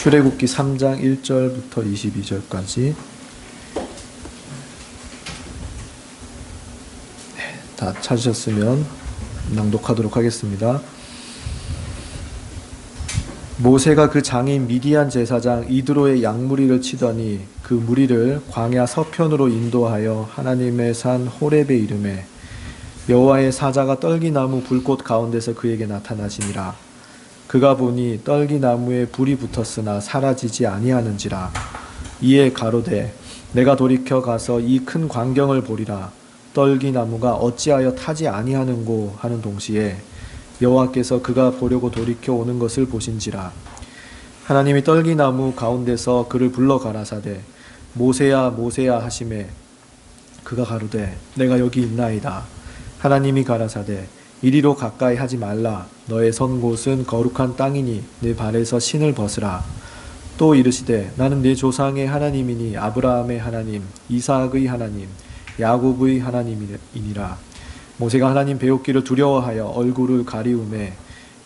출애굽기 3장 1절부터 22절까지 다 찾으셨으면 낭독하도록 하겠습니다. 모세가 그 장인 미디안 제사장 이드로의 양무리를 치더니 그 무리를 광야 서편으로 인도하여 하나님의 산 호렙에 이르매 여호와의 사자가 떨기나무 불꽃 가운데서 그에게 나타나시니라. 그가 보니 떨기나무에 불이 붙었으나 사라지지 아니하는지라. 이에 가로되 내가 돌이켜 가서 이 큰 광경을 보리라. 떨기나무가 어찌하여 타지 아니하는고 하는 동시에 여호와께서 그가 보려고 돌이켜 오는 것을 보신지라. 하나님이 떨기나무 가운데서 그를 불러 가라사대 모세야 모세야 하시매 그가 가로되 내가 여기 있나이다. 하나님이 가라사대 이리로 가까이 하지 말라. 너의 선 곳은 거룩한 땅이니 내 발에서 신을 벗으라. 또 이르시되 나는 내 조상의 하나님이니 아브라함의 하나님, 이삭의 하나님, 야곱의 하나님이니라. 모세가 하나님 배우기를 두려워하여 얼굴을 가리우매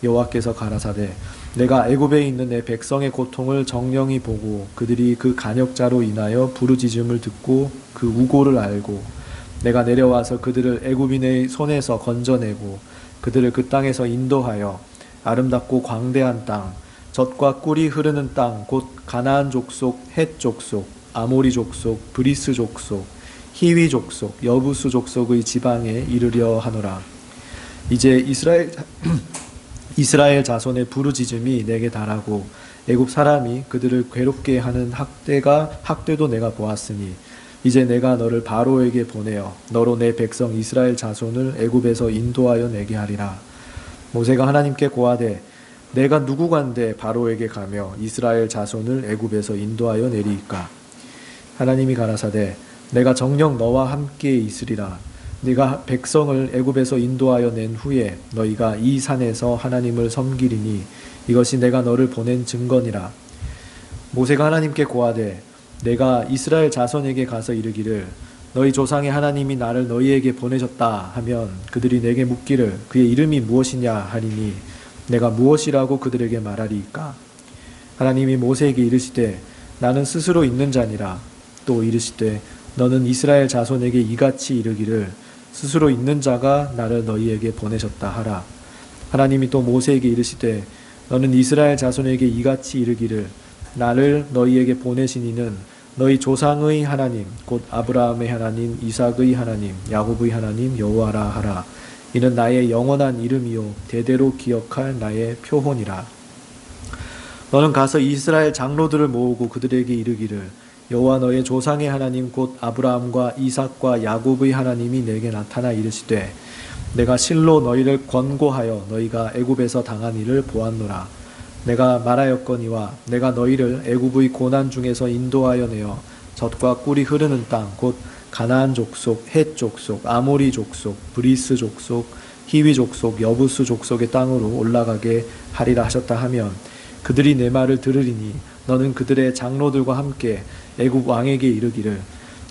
여호와께서 가라사대 내가 애굽에 있는 내 백성의 고통을 정령히 보고 그들이 그 간역자로 인하여 부르짖음을 듣고 그 우고를 알고 내가 내려와서 그들을 애굽인의 손에서 건져내고 그들을 그 땅에서 인도하여 아름답고 광대한 땅, 젖과 꿀이 흐르는 땅, 곧 가나안 족속, 헷 족속, 아모리 족속, 브리스 족속, 히위 족속, 여부수 족속의 지방에 이르려 하노라. 이제 이스라엘 자손의 부르짖음이 내게 달하고 애굽 사람이 그들을 괴롭게 하는 학대도 내가 보았으니 이제 내가 너를 바로에게 보내어 너로 내 백성 이스라엘 자손을 애굽에서 인도하여 내게 하리라. 모세가 하나님께 고하되 내가 누구간데 바로에게 가며 이스라엘 자손을 애굽에서 인도하여 내리이까. 하나님이 가라사대 내가 정녕 너와 함께 있으리라. 네가 백성을 애굽에서 인도하여 낸 후에 너희가 이 산에서 하나님을 섬기리니 이것이 내가 너를 보낸 증거니라. 모세가 하나님께 고하되 내가 이스라엘 자손에게 가서 이르기를 너희 조상의 하나님이 나를 너희에게 보내셨다 하면 그들이 내게 묻기를 그의 이름이 무엇이냐 하리니 내가 무엇이라고 그들에게 말하리이까. 하나님이 모세에게 이르시되 나는 스스로 있는 자니라. 또 이르시되 너는 이스라엘 자손에게 이같이 이르기를 스스로 있는 자가 나를 너희에게 보내셨다 하라. 하나님이 또 모세에게 이르시되 너는 이스라엘 자손에게 이같이 이르기를 나를 너희에게 보내신 이는 너희 조상의 하나님 곧 아브라함의 하나님, 이삭의 하나님, 야곱의 하나님 여호와라 하라. 이는 나의 영원한 이름이요 대대로 기억할 나의 표혼이라. 너는 가서 이스라엘 장로들을 모으고 그들에게 이르기를 여호와 너의 조상의 하나님 곧 아브라함과 이삭과 야곱의 하나님이 내게 나타나 이르시되 내가 실로 너희를 권고하여 너희가 애굽에서 당한 일을 보았노라. 내가 말하였거니와 내가 너희를 애굽의 고난 중에서 인도하여 내어 젖과 꿀이 흐르는 땅 곧 가나안 족속, 헷 족속, 아모리 족속, 브리스 족속, 히위 족속, 여부수 족속의 땅으로 올라가게 하리라 하셨다 하면 그들이 내 말을 들으리니 너는 그들의 장로들과 함께 애굽 왕에게 이르기를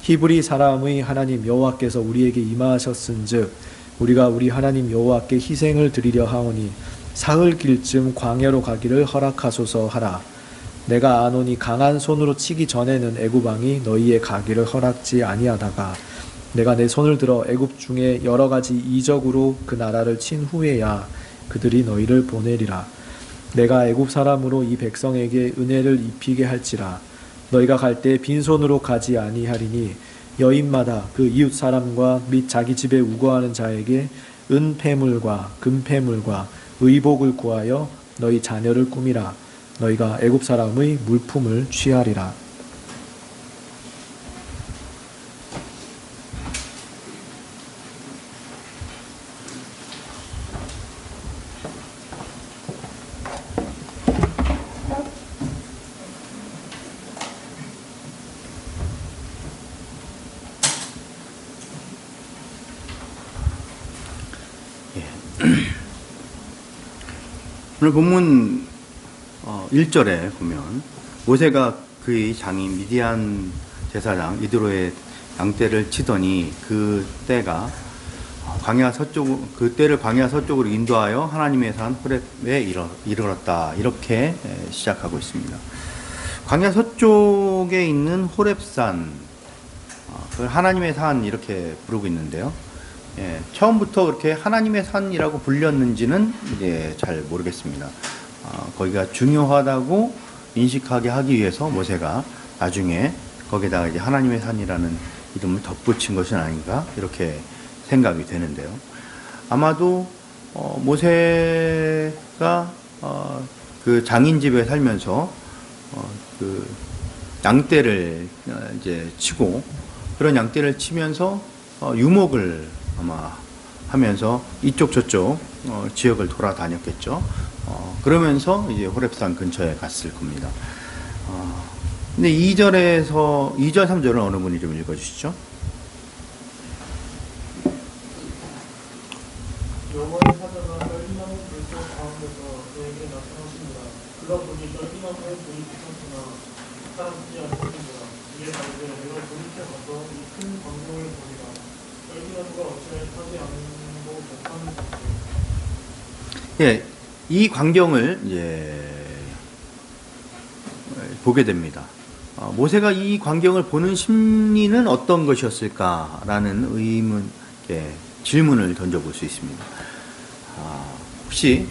히브리 사람의 하나님 여호와께서 우리에게 임하셨은즉 우리가 우리 하나님 여호와께 희생을 드리려 하오니 사흘 길쯤 광야로 가기를 허락하소서 하라. 내가 아노니 강한 손으로 치기 전에는 애굽 왕이 너희의 가기를 허락지 아니하다가 내가 내 손을 들어 애굽 중에 여러 가지 이적으로 그 나라를 친 후에야 그들이 너희를 보내리라. 내가 애굽 사람으로 이 백성에게 은혜를 입히게 할지라. 너희가 갈 때 빈손으로 가지 아니하리니 여인마다 그 이웃 사람과 및 자기 집에 우거하는 자에게 은폐물과 금폐물과 의복을 구하여 너희 자녀를 꾸미라. 너희가 애굽 사람의 물품을 취하리라. 오늘 본문 1절에 보면 모세가 그의 장인 미디안 제사장 이드로의 양떼를 치더니 그 때가 그때를 광야 서쪽으로 인도하여 하나님의 산 호렙에 이르렀다. 이렇게 시작하고 있습니다. 광야 서쪽에 있는 호렙산, 그걸 하나님의 산 이렇게 부르고 있는데요. 예, 처음부터 그렇게 하나님의 산이라고 불렸는지는 이제 잘 모르겠습니다. 거기가 중요하다고 인식하게 하기 위해서 모세가 나중에 거기다가 이제 하나님의 산이라는 이름을 덧붙인 것은 아닌가 이렇게 생각이 되는데요. 아마도 모세가 그 장인 집에 살면서 그 양떼를 이제 치고 그런 양떼를 치면서 유목을 아마 하면서 이쪽 저쪽 지역을 돌아다녔겠죠. 그러면서 이제 호렙산 근처에 갔을 겁니다. 근데 2절, 3절은 어느 분이 좀 읽어주시죠? 여호와의 사자가 떨기나무 불꽃 가운데서 그에게 나타나시니라. 그가 보니 떨기나무의 불이 붙었으나 사람지 않는지라. 이에 말하되 내가 돌이켜 가서 이 큰 광경을 보리라. 떨기나무가 어찌하여 타지 않고 못하는지. 예, 이 광경을 보게 됩니다. 모세가 이 광경을 보는 심리는 어떤 것이었을까라는 질문을 던져볼 수 있습니다. 혹시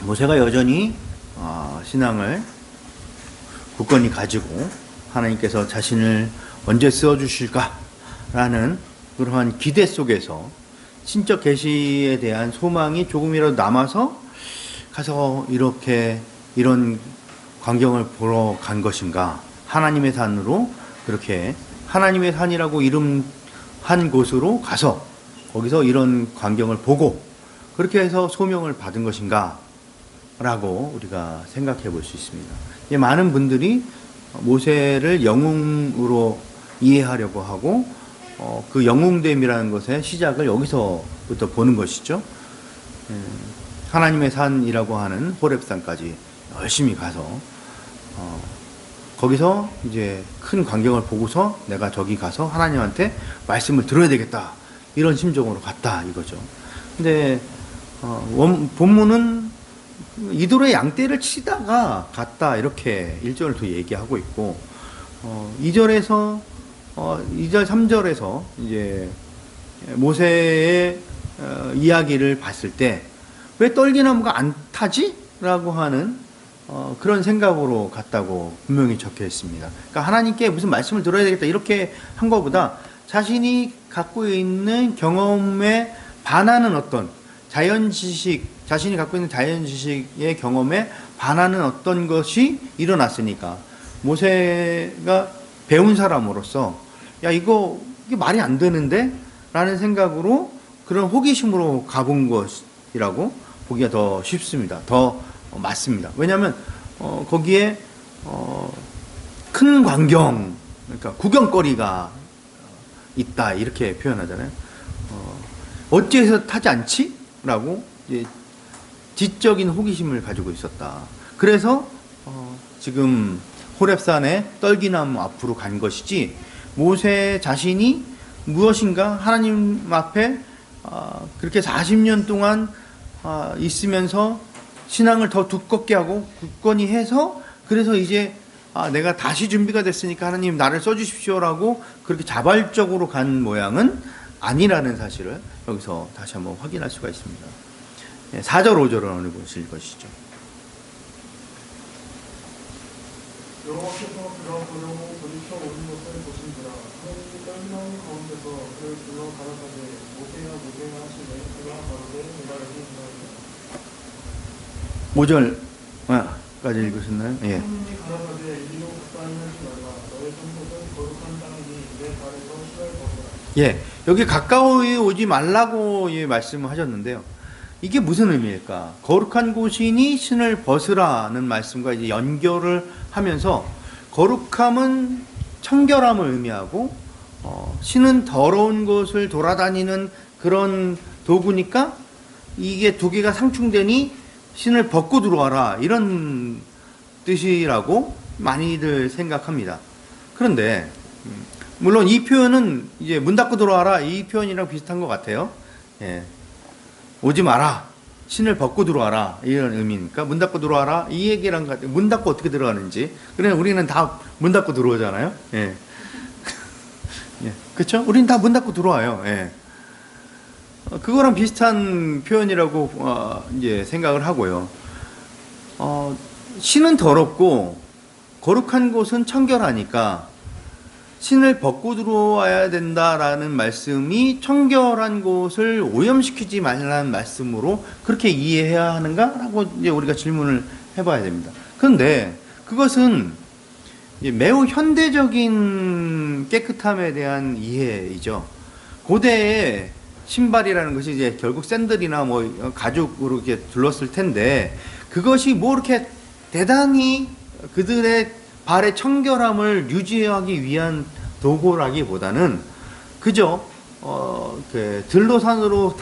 모세가 여전히 신앙을 굳건히 가지고 하나님께서 자신을 언제 쓰어주실까라는 그러한 기대 속에서 신적 계시에 대한 소망이 조금이라도 남아서 가서 이런 광경을 보러 간 것인가? 하나님의 산으로 그렇게 하나님의 산이라고 이름한 곳으로 가서 거기서 이런 광경을 보고 그렇게 해서 소명을 받은 것인가? 라고 우리가 생각해 볼 수 있습니다. 많은 분들이 모세를 영웅으로 이해하려고 하고 그 영웅됨이라는 것의 시작을 여기서부터 보는 것이죠. 하나님의 산이라고 하는 호렙산까지 열심히 가서 거기서 이제 큰 광경을 보고서 내가 저기 가서 하나님한테 말씀을 들어야 되겠다 이런 심정으로 갔다 이거죠. 근데 본문은 이도로의 양떼를 치다가 갔다 이렇게 1절을 또 얘기하고 있고 2절 3절에서 이제 모세의 이야기를 봤을 때 왜 떨기나무가 안 타지? 라고 하는 그런 생각으로 갔다고 분명히 적혀 있습니다. 그러니까 하나님께 무슨 말씀을 들어야 되겠다 이렇게 한 것보다 자신이 갖고 있는 경험에 반하는 어떤 자신이 갖고 있는 자연 지식의 경험에 반하는 어떤 것이 일어났으니까 모세가 배운 사람으로서 이게 말이 안 되는데? 라는 생각으로 그런 호기심으로 가본 것이라고 보기가 더 쉽습니다. 더 맞습니다. 왜냐하면 거기에 큰 광경, 그러니까 구경거리가 있다 이렇게 표현하잖아요. 어찌해서 타지 않지? 라고 지적인 호기심을 가지고 있었다. 그래서 지금 호렙산의 떨기나무 앞으로 간 것이지 모세 자신이 무엇인가 하나님 앞에 그렇게 40년 동안 있으면서 신앙을 더 두껍게 하고 굳건히 해서 그래서 이제 내가 다시 준비가 됐으니까 하나님 나를 써주십시오라고 그렇게 자발적으로 간 모양은 아니라는 사실을 여기서 다시 한번 확인할 수가 있습니다. 4절 5절은 어느 분이 읽으시죠? 여호와께서 그가 보려고 돌이켜 오는 것을 보신지라. 하나님이 떨기나무 가운데서 그를 불러 가라사대 모세야 모세야 하시매 그가 가로되 내가 여기 있나이다. 5절까지 읽으셨나요? 예. 하나님이 가라사대 이리로 가까이 하지 말라. 너의 성곳은 거룩한 땅이니 내 발에서 시발 벗어라. 예. 여기 가까이 오지 말라고 말씀을 하셨는데요. 이게 무슨 의미일까? 거룩한 곳이니 신을 벗으라는 말씀과 이제 연결을 하면서 거룩함은 청결함을 의미하고 신은 더러운 곳을 돌아다니는 그런 도구니까 이게 두 개가 상충되니 신을 벗고 들어와라 이런 뜻이라고 많이들 생각합니다. 그런데 물론 이 표현은 이제 문 닫고 들어와라 이 표현이랑 비슷한 것 같아요. 예. 오지 마라. 신을 벗고 들어와라 이런 의미니까 문 닫고 들어와라 이 얘기랑 같아. 문 닫고 어떻게 들어가는지. 그래 우리는 다 문 닫고 들어오잖아요. 예. 예. 그렇죠? 우리는 다 문 닫고 들어와요. 예. 그거랑 비슷한 표현이라고 이제 생각을 하고요. 신은 더럽고 거룩한 곳은 청결하니까 신을 벗고 들어와야 된다라는 말씀이 청결한 곳을 오염시키지 말라는 말씀으로 그렇게 이해해야 하는가라고 이제 우리가 질문을 해봐야 됩니다. 그런데 그것은 이제 매우 현대적인 깨끗함에 대한 이해이죠. 고대에 신발이라는 것이 이제 결국 샌들이나 뭐 가죽으로 이렇게 둘렀을 텐데 그것이 뭐 이렇게 대단히 그들의 발의 청결함을 유지하기 위한 도구라기보다는 그저 들로산으로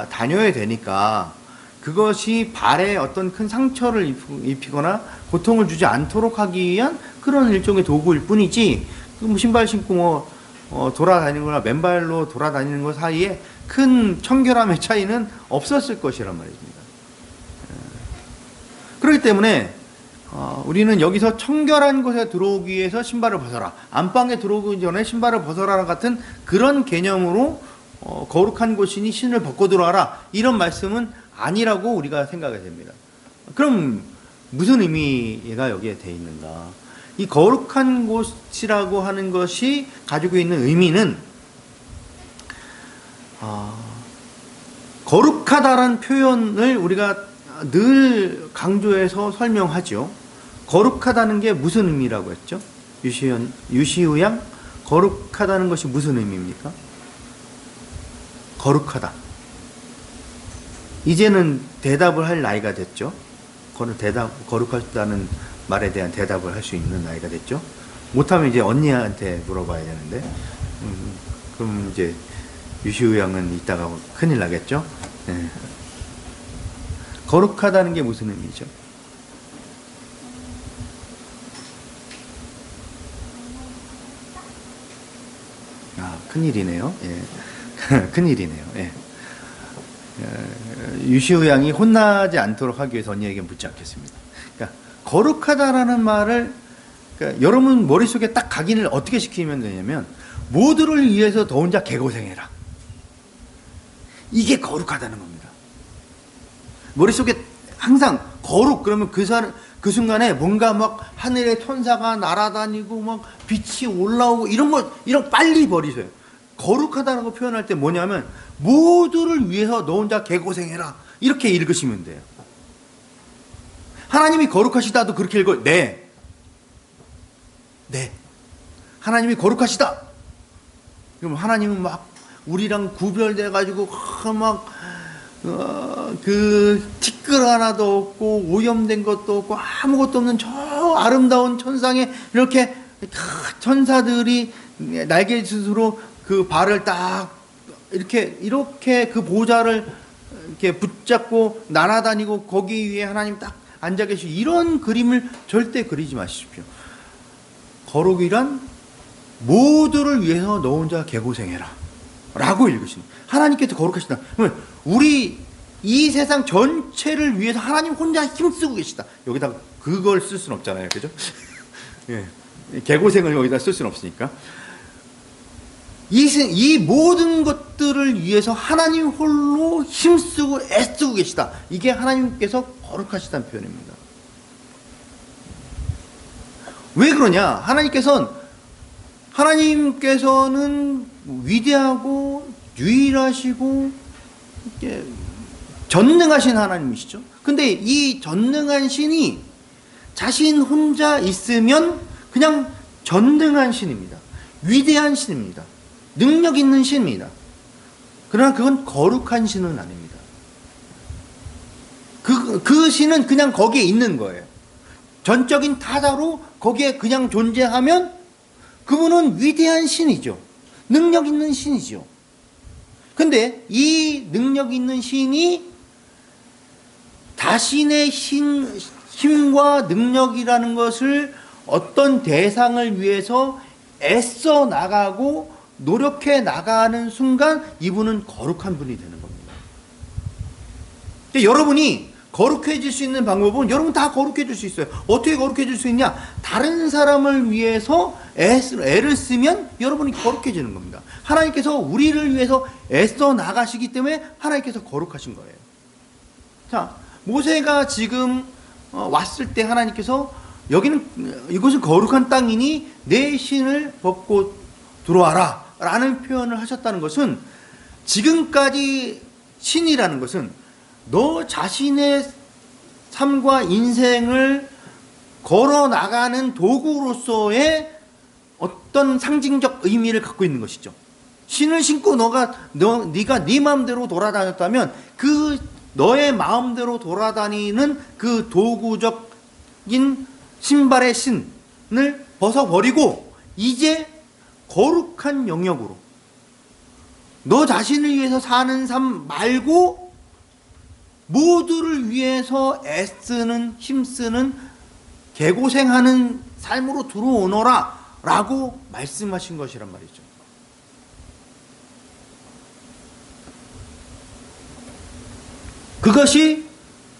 다녀야 되니까 그것이 발에 어떤 큰 상처를 입히거나 고통을 주지 않도록 하기 위한 그런 일종의 도구일 뿐이지 뭐 신발 신고 돌아다니는 거나 맨발로 돌아다니는 것 사이에 큰 청결함의 차이는 없었을 것이란 말입니다. 그렇기 때문에 우리는 여기서 청결한 곳에 들어오기 위해서 신발을 벗어라. 안방에 들어오기 전에 신발을 벗어라 같은 그런 개념으로 거룩한 곳이니 신을 벗고 들어와라. 이런 말씀은 아니라고 우리가 생각이 됩니다. 그럼 무슨 의미가 여기에 돼 있는가? 이 거룩한 곳이라고 하는 것이 가지고 있는 의미는 거룩하다라는 표현을 우리가 늘 강조해서 설명하죠. 거룩하다는 게 무슨 의미라고 했죠? 유시우 양, 거룩하다는 것이 무슨 의미입니까? 거룩하다. 이제는 대답을 할 나이가 됐죠. 거룩하다는 말에 대한 대답을 할 수 있는 나이가 됐죠. 못하면 이제 언니한테 물어봐야 되는데, 그럼 이제 유시우 양은 이따가 큰일 나겠죠. 네. 거룩하다는 게 무슨 의미죠? 큰일이네요. 예. 큰일이네요. 예. 유시우 양이 혼나지 않도록 하기 위해서 언니에게 묻지 않겠습니다. 그러니까 거룩하다라는 말을 그러니까 여러분 머릿속에 딱 각인을 어떻게 시키면 되냐면 모두를 위해서 너 혼자 개고생해라. 이게 거룩하다는 겁니다. 머릿속에 항상 거룩 그러면 그 순간에 뭔가 막 하늘에 천사가 날아다니고 막 빛이 올라오고 이런 빨리 버리세요. 거룩하다는 거 표현할 때 뭐냐면 모두를 위해서 너 혼자 개고생해라. 이렇게 읽으시면 돼요. 하나님이 거룩하시다도 그렇게 읽어요. 네. 하나님이 거룩하시다. 그럼 하나님은 막 우리랑 구별돼 가지고 티끌 하나도 없고 오염된 것도 없고 아무것도 없는 저 아름다운 천상에 이렇게 천사들이 날개짓으로 그 발을 딱 이렇게 그 보좌를 이렇게 붙잡고 날아다니고 거기 위에 하나님 딱 앉아 계시고 이런 그림을 절대 그리지 마십시오. 거룩이란 모두를 위해서 너 혼자 개고생해라 라고 읽으시는 하나님께서 거룩하시다. 우리 이 세상 전체를 위해서 하나님 혼자 힘쓰고 계시다. 여기다가 그걸 쓸 수는 없잖아요. 그죠? 예. 개고생을 여기다 쓸 수는 없으니까. 이 모든 것들을 위해서 하나님 홀로 힘쓰고 애쓰고 계시다. 이게 하나님께서 거룩하시다는 표현입니다. 왜 그러냐? 하나님께서는 위대하고 유일하시고 전능하신 하나님이시죠. 근데 이 전능한 신이 자신 혼자 있으면 그냥 전능한 신입니다. 위대한 신입니다. 능력 있는 신입니다. 그러나 그건 거룩한 신은 아닙니다. 그 신은 그냥 거기에 있는 거예요. 전적인 타자로 거기에 그냥 존재하면 그분은 위대한 신이죠. 능력 있는 신이죠. 근데 이 능력 있는 신이 자신의 힘과 능력이라는 것을 어떤 대상을 위해서 애써 나가고 노력해 나가는 순간 이분은 거룩한 분이 되는 겁니다. 근데 여러분이 거룩해질 수 있는 방법은 여러분 다 거룩해질 수 있어요. 어떻게 거룩해질 수 있냐? 다른 사람을 위해서 애를 쓰면 여러분이 거룩해지는 겁니다. 하나님께서 우리를 위해서 애써 나가시기 때문에 하나님께서 거룩하신 거예요. 자, 모세가 지금 왔을 때 하나님께서 이곳은 거룩한 땅이니 내 신을 벗고 들어와라 라는 표현을 하셨다는 것은, 지금까지 신이라는 것은 너 자신의 삶과 인생을 걸어 나가는 도구로서의 어떤 상징적 의미를 갖고 있는 것이죠. 신을 신고 네가 네 마음대로 돌아다녔다면 그 너의 마음대로 돌아다니는 그 도구적인 신발의 신을 벗어버리고 이제 거룩한 영역으로 너 자신을 위해서 사는 삶 말고 모두를 위해서 애쓰는, 힘쓰는, 개고생하는 삶으로 들어오너라 라고 말씀하신 것이란 말이죠. 그것이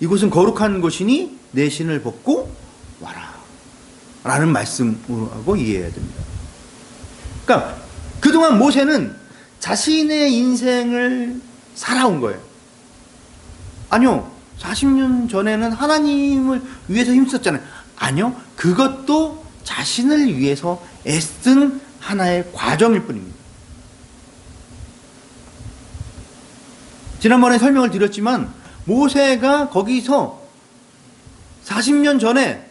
이곳은 거룩한 곳이니 내 신을 벗고 와라 라는 말씀으로 하고 이해해야 됩니다. 그러니까 그동안 모세는 자신의 인생을 살아온 거예요. 아니요, 40년 전에는 하나님을 위해서 힘썼잖아요. 아니요, 그것도 자신을 위해서 애쓴 하나의 과정일 뿐입니다. 지난번에 설명을 드렸지만 모세가 거기서 40년 전에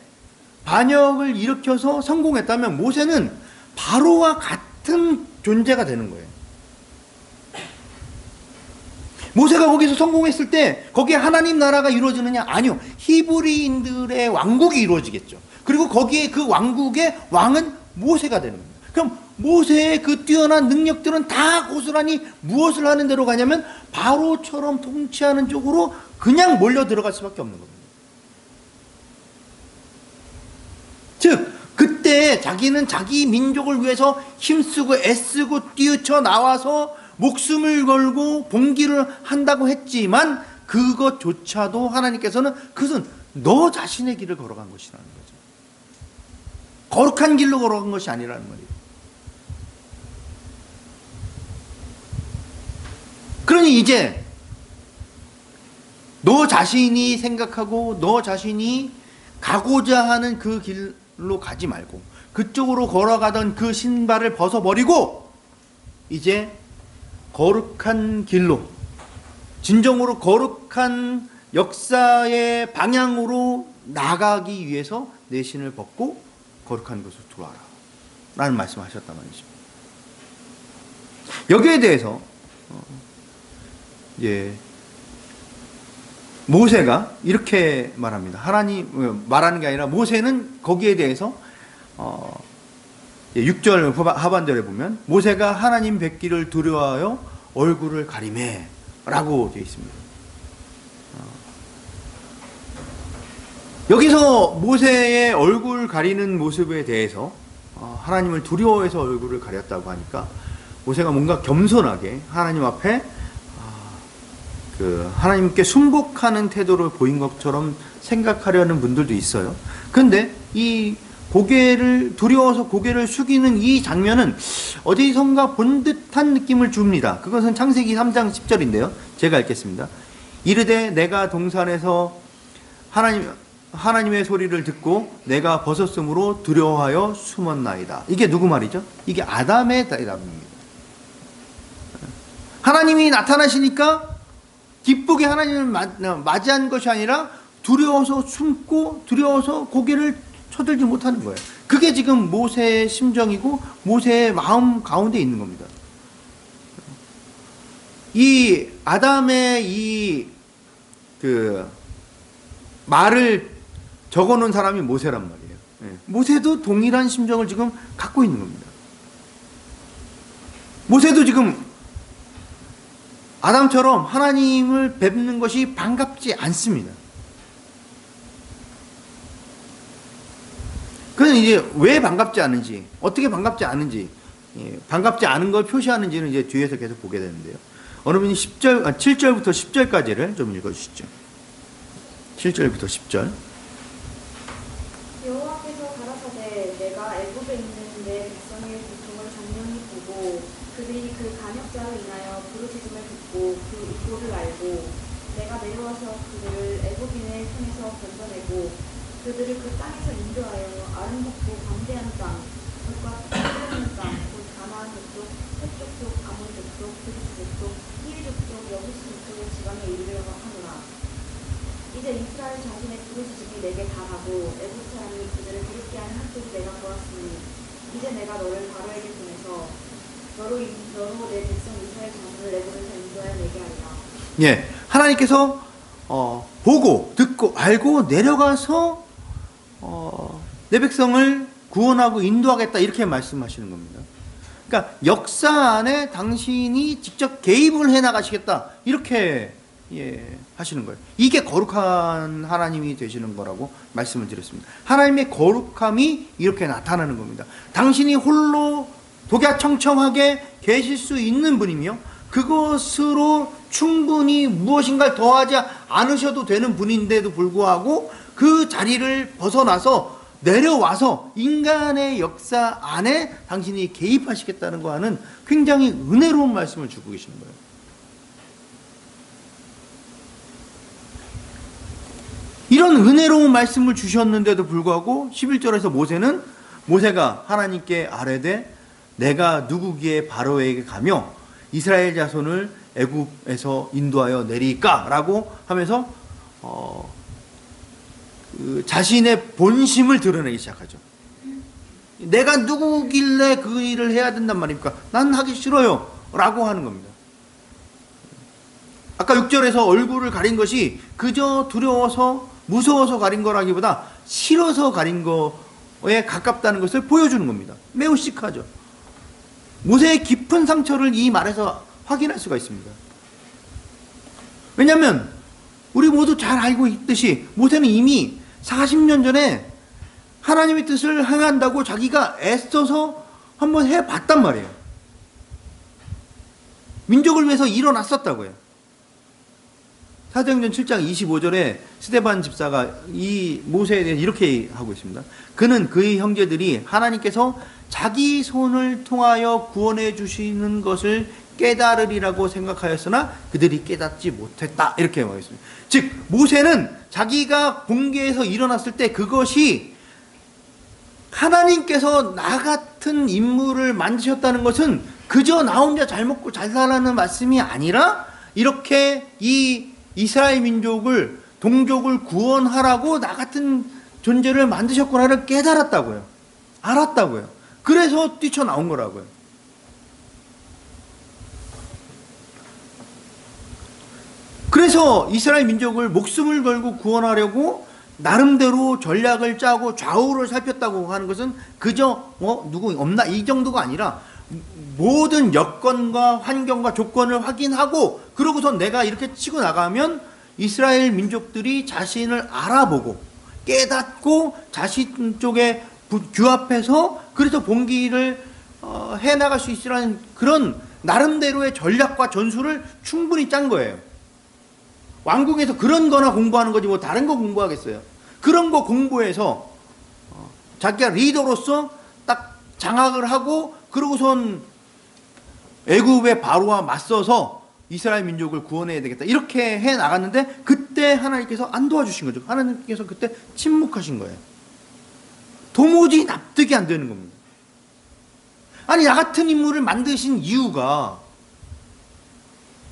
반역을 일으켜서 성공했다면 모세는 바로와 같은 존재가 되는 거예요. 모세가 거기서 성공했을 때 거기에 하나님 나라가 이루어지느냐? 아니요. 히브리인들의 왕국이 이루어지겠죠. 그리고 거기에 그 왕국의 왕은 모세가 되는 겁니다. 그럼 모세의 그 뛰어난 능력들은 다 고스란히 무엇을 하는 대로 가냐면 바로처럼 통치하는 쪽으로 그냥 몰려 들어갈 수밖에 없는 겁니다. 즉 그때 자기는 자기 민족을 위해서 힘쓰고 애쓰고 뛰쳐 나와서 목숨을 걸고 봉기를 한다고 했지만 그것조차도 하나님께서는 그것은 너 자신의 길을 걸어간 것이라는 거죠. 거룩한 길로 걸어간 것이 아니라는 말이에요. 그러니 이제 너 자신이 생각하고 너 자신이 가고자 하는 그 길로 가지 말고 그쪽으로 걸어가던 그 신발을 벗어버리고 이제 거룩한 길로, 진정으로 거룩한 역사의 방향으로 나가기 위해서 내 신을 벗고 거룩한 곳으로 들어와라 라는 말씀을 하셨단 말이죠. 여기에 대해서 모세가 이렇게 말합니다. 하나님 말하는 게 아니라 모세는 거기에 대해서 6절 하반절에 보면 모세가 하나님 뵙기를 두려워하여 얼굴을 가리매 라고 되어 있습니다. 여기서 모세의 얼굴 가리는 모습에 대해서 하나님을 두려워해서 얼굴을 가렸다고 하니까 모세가 뭔가 겸손하게 하나님 앞에 하나님께 순복하는 태도를 보인 것처럼 생각하려는 분들도 있어요. 그런데 이 고개를 두려워서 고개를 숙이는 이 장면은 어디선가 본 듯한 느낌을 줍니다. 그것은 창세기 3장 10절인데요. 제가 읽겠습니다. 이르되 내가 동산에서 하나님의 소리를 듣고 내가 벗었으므로 두려워하여 숨었나이다. 이게 누구 말이죠? 이게 아담의 대답입니다. 하나님이 나타나시니까 기쁘게 하나님을 맞이한 것이 아니라 두려워서 숨고 두려워서 고개를 쳐들지 못하는 거예요. 그게 지금 모세의 심정이고 모세의 마음 가운데 있는 겁니다. 이 아담의 이 말을 적어놓은 사람이 모세란 말이에요. 모세도 동일한 심정을 지금 갖고 있는 겁니다. 모세도 지금 아담처럼 하나님을 뵙는 것이 반갑지 않습니다. 그는 이제 왜 반갑지 않은지, 어떻게 반갑지 않은지, 반갑지 않은 걸 표시하는지는 이제 뒤에서 계속 보게 되는데요. 어느 분이 7절부터 10절까지를 좀 읽어주시죠. 7절부터 10절. 여호와께서 가라사대 내가 애굽에 있는 내 백성의 고통을 장면히 보고 그들이 그 간역자로 인하여 부르짖음을 듣고 그 의도를 알고 내가 내려와서 그들을 애굽인의 손에서 건져내고 그들을 그 땅에서 인도하여 아름답고 광대한 땅 흙과 푸르는 땅 곧 가나안 족속, 헷 족속, 아몬 족속, 그리스 족속, 히위 족속, 여부스 족속의 지방에 이르려 하노라. 이제 이스라엘 자신의 부르짖음이 내게 달하고 애굽 사람이 그들을 괴롭게 하는 학대를 내가 보았으니 이제 내가 너를 바로에게 보내서 너로 내 백성 이스라엘 자손을 애굽에서 인도하여 내게 하리라. 예, 하나님께서 보고 듣고 알고 내려가서 내 백성을 구원하고 인도하겠다 이렇게 말씀하시는 겁니다. 그러니까 역사 안에 당신이 직접 개입을 해 나가시겠다 이렇게 하시는 거예요. 이게 거룩한 하나님이 되시는 거라고 말씀을 드렸습니다. 하나님의 거룩함이 이렇게 나타나는 겁니다. 당신이 홀로 독야청청하게 계실 수 있는 분이며 그것으로 충분히 무엇인가를 더하지 않으셔도 되는 분인데도 불구하고 그 자리를 벗어나서 내려와서 인간의 역사 안에 당신이 개입하시겠다는 거와는 굉장히 은혜로운 말씀을 주고 계시는 거예요. 이런 은혜로운 말씀을 주셨는데도 불구하고 11절에서 모세가 하나님께 아뢰되 내가 누구기에 바로에게 가며 이스라엘 자손을 애굽에서 인도하여 내리까? 라고 하면서 자신의 본심을 드러내기 시작하죠. 내가 누구길래 그 일을 해야 된단 말입니까? 난 하기 싫어요 라고 하는 겁니다. 아까 6절에서 얼굴을 가린 것이 그저 두려워서 무서워서 가린 거라기보다 싫어서 가린 거에 가깝다는 것을 보여주는 겁니다. 매우 시크하죠. 모세의 깊은 상처를 이 말에서 확인할 수가 있습니다. 왜냐하면 우리 모두 잘 알고 있듯이 모세는 이미 40년 전에 하나님의 뜻을 행한다고 자기가 애써서 한번 해봤단 말이에요. 민족을 위해서 일어났었다고요. 사도행전 7장 25절에 스데반 집사가 이 모세에 대해 이렇게 하고 있습니다. 그는 그의 형제들이 하나님께서 자기 손을 통하여 구원해 주시는 것을 깨달으리라고 생각하였으나 그들이 깨닫지 못했다. 이렇게 말했습니다. 즉 모세는 자기가 본계에서 일어났을 때 그것이 하나님께서 나 같은 인물을 만드셨다는 것은 그저 나 혼자 잘 먹고 잘 살라는 말씀이 아니라 이렇게 이 이스라엘 민족을 동족을 구원하라고 나 같은 존재를 만드셨구나를 깨달았다고요. 알았다고요. 그래서 뛰쳐나온 거라고요. 그래서 이스라엘 민족을 목숨을 걸고 구원하려고 나름대로 전략을 짜고 좌우를 살폈다고 하는 것은 그저 누구 없나 이 정도가 아니라 모든 여건과 환경과 조건을 확인하고 그러고서 내가 이렇게 치고 나가면 이스라엘 민족들이 자신을 알아보고 깨닫고 자신 쪽에 규합해서 그래서 본기를 해나갈 수 있으라는 그런 나름대로의 전략과 전술을 충분히 짠 거예요. 왕궁에서 그런 거나 공부하는 거지 뭐 다른 거 공부하겠어요. 그런 거 공부해서 자기가 리더로서 딱 장악을 하고 그러고선 애굽의 바로와 맞서서 이스라엘 민족을 구원해야 되겠다 이렇게 해 나갔는데 그때 하나님께서 안 도와주신 거죠. 하나님께서 그때 침묵하신 거예요. 도무지 납득이 안 되는 겁니다. 아니 나 같은 인물을 만드신 이유가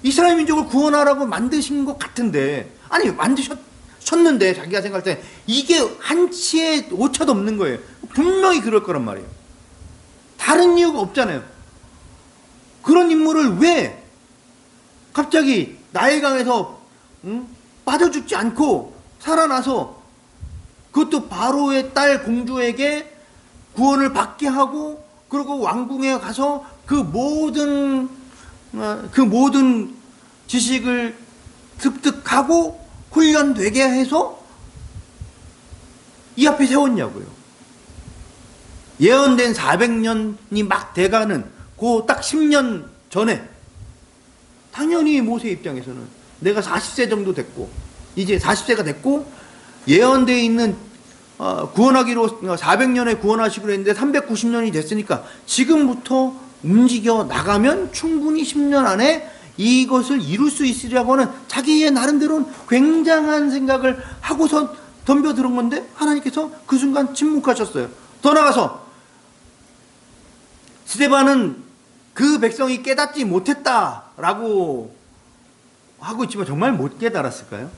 이스라엘 민족을 구원하라고 만드신 것 같은데 아니 만드셨는데 자기가 생각할 때 이게 한치의 오차도 없는 거예요. 분명히 그럴 거란 말이에요. 다른 이유가 없잖아요. 그런 인물을 왜 갑자기 나일강에서 빠져 죽지 않고 살아나서 그것도 바로의 딸 공주에게 구원을 받게 하고 그리고 왕궁에 가서 그 모든 지식을 습득하고 훈련되게 해서 이 앞에 세웠냐고요. 예언된 400년이 막 돼가는 그 딱 10년 전에 당연히 모세 입장에서는 내가 40세 정도 됐고 이제 40세가 됐고 예언되어 있는 구원하기로 400년에 구원하시기로 했는데 390년이 됐으니까 지금부터 움직여 나가면 충분히 10년 안에 이것을 이룰 수 있으리라고 하는 자기의 나름대로는 굉장한 생각을 하고서 덤벼들은 건데 하나님께서 그 순간 침묵하셨어요. 더 나가서 스데반은 그 백성이 깨닫지 못했다라고 하고 있지만 정말 못 깨달았을까요?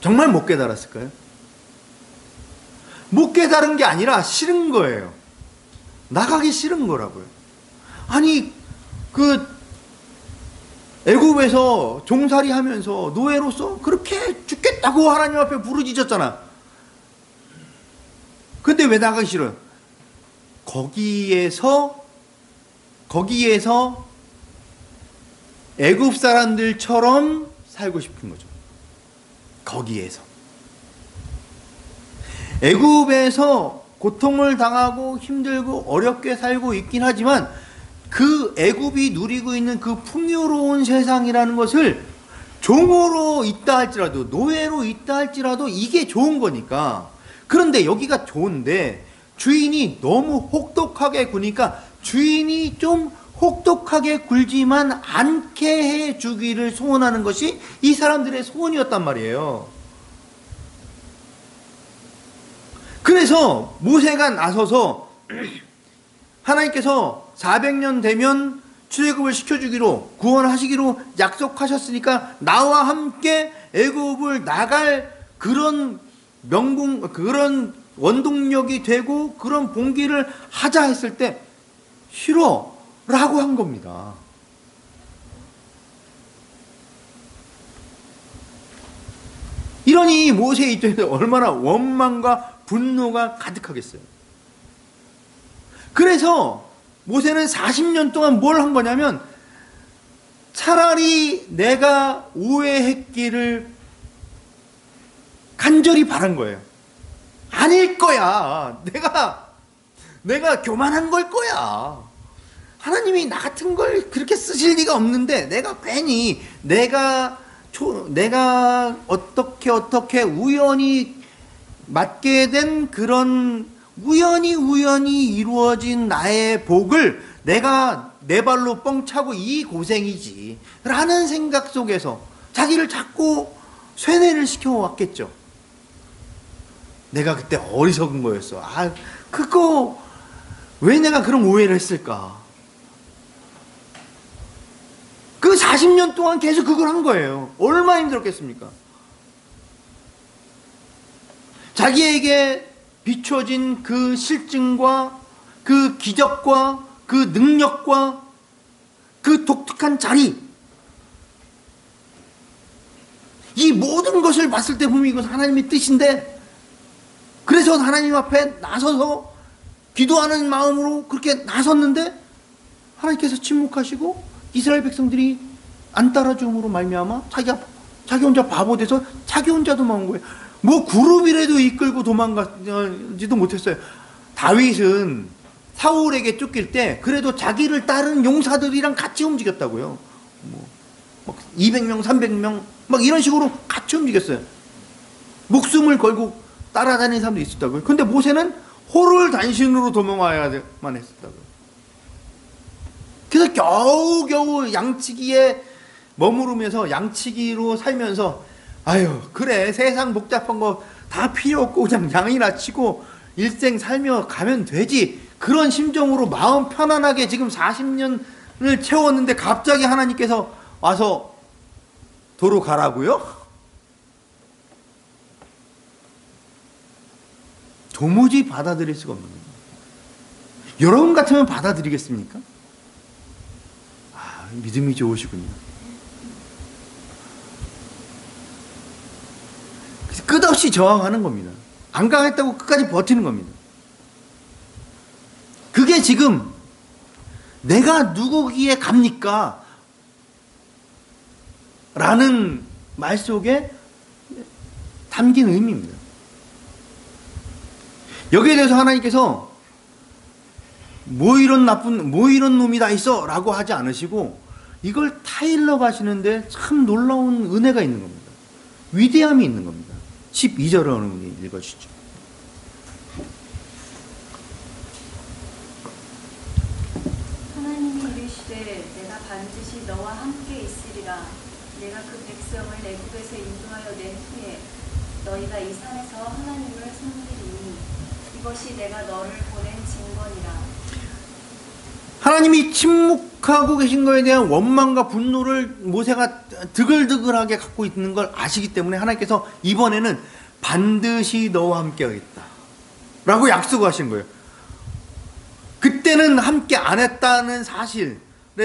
정말 못 깨달았을까요? 못 깨달은 게 아니라 싫은 거예요. 나가기 싫은 거라고요. 아니 그 애굽에서 종살이 하면서 노예로서 그렇게 죽겠다고 하나님 앞에 부르짖었잖아. 근데 왜 나가기 싫어요? 거기에서 애굽 사람들처럼 살고 싶은 거죠. 거기에서 애굽에서 고통을 당하고 힘들고 어렵게 살고 있긴 하지만 그 애굽이 누리고 있는 그 풍요로운 세상이라는 것을 종으로 있다 할지라도 노예로 있다 할지라도 이게 좋은 거니까. 그런데 여기가 좋은데 주인이 너무 혹독하게 구니까 주인이 좀 혹독하게 굴지만 않게 해주기를 소원하는 것이 이 사람들의 소원이었단 말이에요. 그래서 모세가 나서서 하나님께서 400년 되면 출애굽을 시켜주기로 구원하시기로 약속하셨으니까 나와 함께 애굽을 나갈 그런 그런 원동력이 되고 그런 봉기를 하자 했을 때 싫어 라고 한 겁니다. 이러니 모세의 입장에서 얼마나 원망과 분노가 가득하겠어요. 그래서 모세는 40년 동안 뭘 한 거냐면 차라리 내가 오해했기를 간절히 바란 거예요. 아닐 거야. 내가 교만한 걸 거야. 하나님이 나 같은 걸 그렇게 쓰실 리가 없는데 내가 괜히 내가 어떻게 우연히 맞게 된 그런 우연히 이루어진 나의 복을 내가 내 발로 뻥 차고 이 고생이지 라는 생각 속에서 자기를 자꾸 쇠뇌를 시켜왔겠죠. 내가 그때 어리석은 거였어. 그거 왜 내가 그런 오해를 했을까? 그 40년 동안 계속 그걸 한 거예요. 얼마나 힘들었겠습니까? 자기에게 비춰진 그 실증과 그 기적과 그 능력과 그 독특한 자리, 이 모든 것을 봤을 때 분명히 이건 하나님의 뜻인데, 그래서 하나님 앞에 나서서 기도하는 마음으로 그렇게 나섰는데 하나님께서 침묵하시고 이스라엘 백성들이 안 따라줌으로 말미암아 자기 혼자 바보 돼서 자기 혼자 도망온 거예요. 뭐 그룹이라도 이끌고 도망가지도 못했어요. 다윗은 사울에게 쫓길 때 그래도 자기를 따르는 용사들이랑 같이 움직였다고요. 뭐 200명, 300명 막 이런 식으로 같이 움직였어요. 목숨을 걸고 따라다니는 사람도 있었다고요. 근데 모세는 호를 단신으로 도망와야만 했었다고요. 그래서 겨우겨우 양치기에 머무르면서 양치기로 살면서 아유 그래 세상 복잡한 거 다 필요 없고 그냥 양이나 치고 일생 살며 가면 되지, 그런 심정으로 마음 편안하게 지금 40년을 채웠는데 갑자기 하나님께서 와서 도로 가라고요? 도무지 받아들일 수가 없는 거예요. 여러분 같으면 받아들이겠습니까? 믿음이 좋으시군요. 그래서 끝없이 저항하는 겁니다. 안 가겠다고 끝까지 버티는 겁니다. 그게 지금 내가 누구기에 갑니까? 라는 말 속에 담긴 의미입니다. 여기에 대해서 하나님께서 뭐 이런 놈이 다 있어 라고 하지 않으시고 이걸 타일러 가시는데 참 놀라운 은혜가 있는 겁니다. 위대함이 있는 겁니다. 12절을 어느 분이 읽어주시죠. 하나님이 이르시되 내가 반드시 너와 함께 있으리라. 내가 그 백성을 애굽에서 인도하여 낸 후에 너희가 이 산에서 하나님을 섬기리니 이것이 내가 너를 보낸 증거니라. 하나님이 침묵하고 계신 것에 대한 원망과 분노를 모세가 드글드글하게 갖고 있는 걸 아시기 때문에 하나님께서 이번에는 반드시 너와 함께 하겠다 라고 약속하신 거예요. 그때는 함께 안 했다는 사실에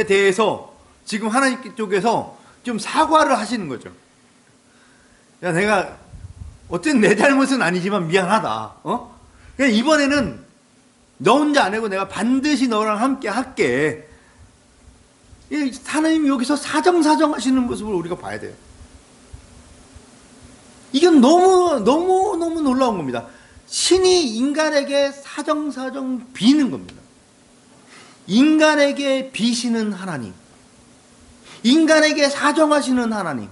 대해서 지금 하나님 쪽에서 좀 사과를 하시는 거죠. 야, 내가 어쨌든 내 잘못은 아니지만 미안하다. 그냥 이번에는 너 혼자 안 하고 내가 반드시 너랑 함께 할게. 하나님이 여기서 사정사정 하시는 모습을 우리가 봐야 돼요. 이건 너무 놀라운 겁니다. 신이 인간에게 사정사정 비는 겁니다. 인간에게 비시는 하나님, 인간에게 사정하시는 하나님,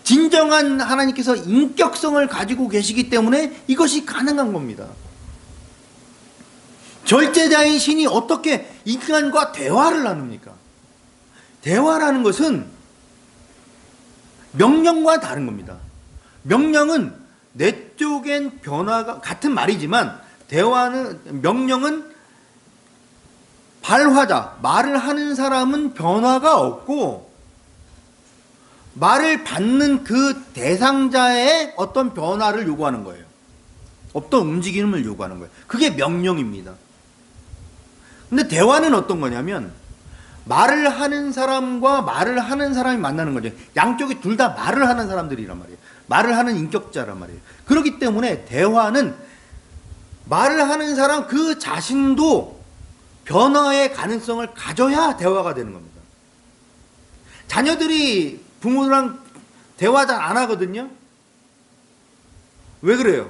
진정한 하나님께서 인격성을 가지고 계시기 때문에 이것이 가능한 겁니다. 절제자인 신이 어떻게 인간과 대화를 나눕니까? 대화라는 것은 명령과 다른 겁니다. 명령은 내쪽엔 변화가 같은 말이지만 명령은 발화자, 말을 하는 사람은 변화가 없고 말을 받는 그 대상자의 어떤 변화를 요구하는 거예요. 어떤 움직임을 요구하는 거예요. 그게 명령입니다. 근데 대화는 어떤 거냐면 말을 하는 사람과 말을 하는 사람이 만나는 거죠. 양쪽이 둘 다 말을 하는 사람들이란 말이에요. 말을 하는 인격자란 말이에요. 그렇기 때문에 대화는 말을 하는 사람 그 자신도 변화의 가능성을 가져야 대화가 되는 겁니다. 자녀들이 부모랑 대화 잘 안 하거든요. 왜 그래요?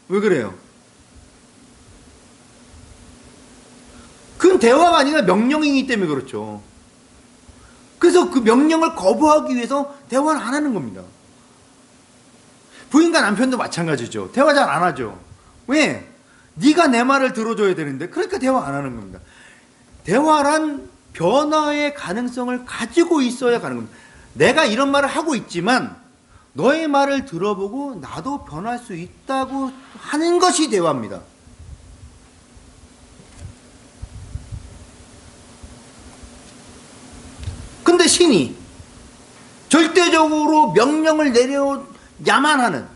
왜 그래요? 그건 대화가 아니라 명령이기 때문에 그렇죠. 그래서 그 명령을 거부하기 위해서 대화를 안 하는 겁니다. 부인과 남편도 마찬가지죠. 대화 잘 안 하죠. 왜? 네가 내 말을 들어줘야 되는데, 그러니까 대화 안 하는 겁니다. 대화란 변화의 가능성을 가지고 있어야 가는 겁니다. 내가 이런 말을 하고 있지만 너의 말을 들어보고 나도 변할 수 있다고 하는 것이 대화입니다. 근데 신이 절대적으로 명령을 내려야만 하는,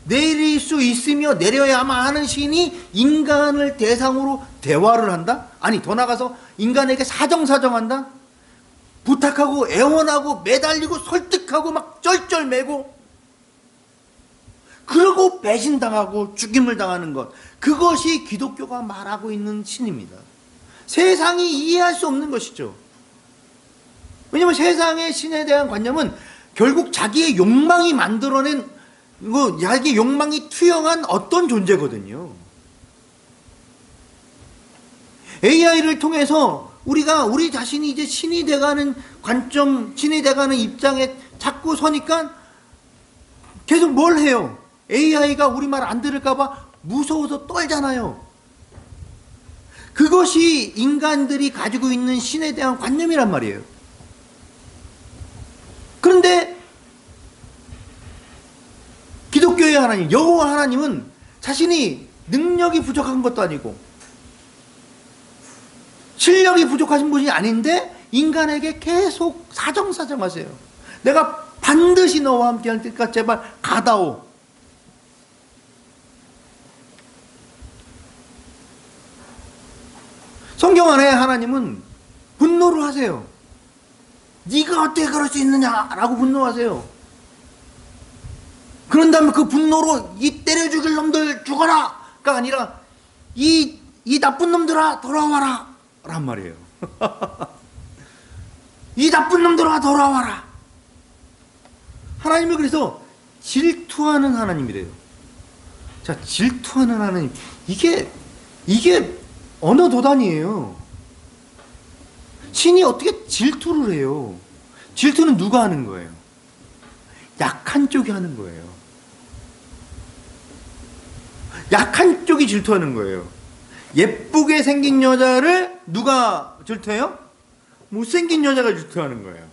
내릴 수 있으며 내려야만 하는 신이 인간을 대상으로 대화를 한다? 아니, 더 나가서 인간에게 사정사정한다? 부탁하고 애원하고 매달리고 설득하고 막 쩔쩔매고, 그러고 배신당하고 죽임을 당하는 것, 그것이 기독교가 말하고 있는 신입니다. 세상이 이해할 수 없는 것이죠. 왜냐하면 세상의 신에 대한 관념은 결국 자기의 욕망이 만들어낸, 자기의 욕망이 투영한 어떤 존재거든요. AI를 통해서 우리 자신이 이제 신이 돼가는 관점, 신이 돼가는 입장에 자꾸 서니까 계속 뭘 해요? AI가 우리 말 안 들을까봐 무서워서 떨잖아요. 그것이 인간들이 가지고 있는 신에 대한 관념이란 말이에요. 그런데 기독교의 하나님, 여호와 하나님은 자신이 능력이 부족한 것도 아니고 실력이 부족하신 분이 아닌데 인간에게 계속 사정사정하세요. 내가 반드시 너와 함께 할 테니까 제발 가다오. 성경 안에 하나님은 분노를 하세요. 네가 어떻게 그럴 수 있느냐라고 분노하세요. 그런 다음에 그 분노로 이 때려 죽일 놈들 죽어라가 아니라 이 나쁜 놈들아 돌아와라 란 말이에요. 이 나쁜 놈들아 돌아와라. 하나님은 그래서 질투하는 하나님이래요. 자, 질투하는 하나님, 이게 언어 도단이에요. 신이 어떻게 질투를 해요? 질투는 누가 하는 거예요? 약한 쪽이 하는 거예요. 약한 쪽이 질투하는 거예요. 예쁘게 생긴 여자를 누가 질투해요? 못생긴 여자가 질투하는 거예요.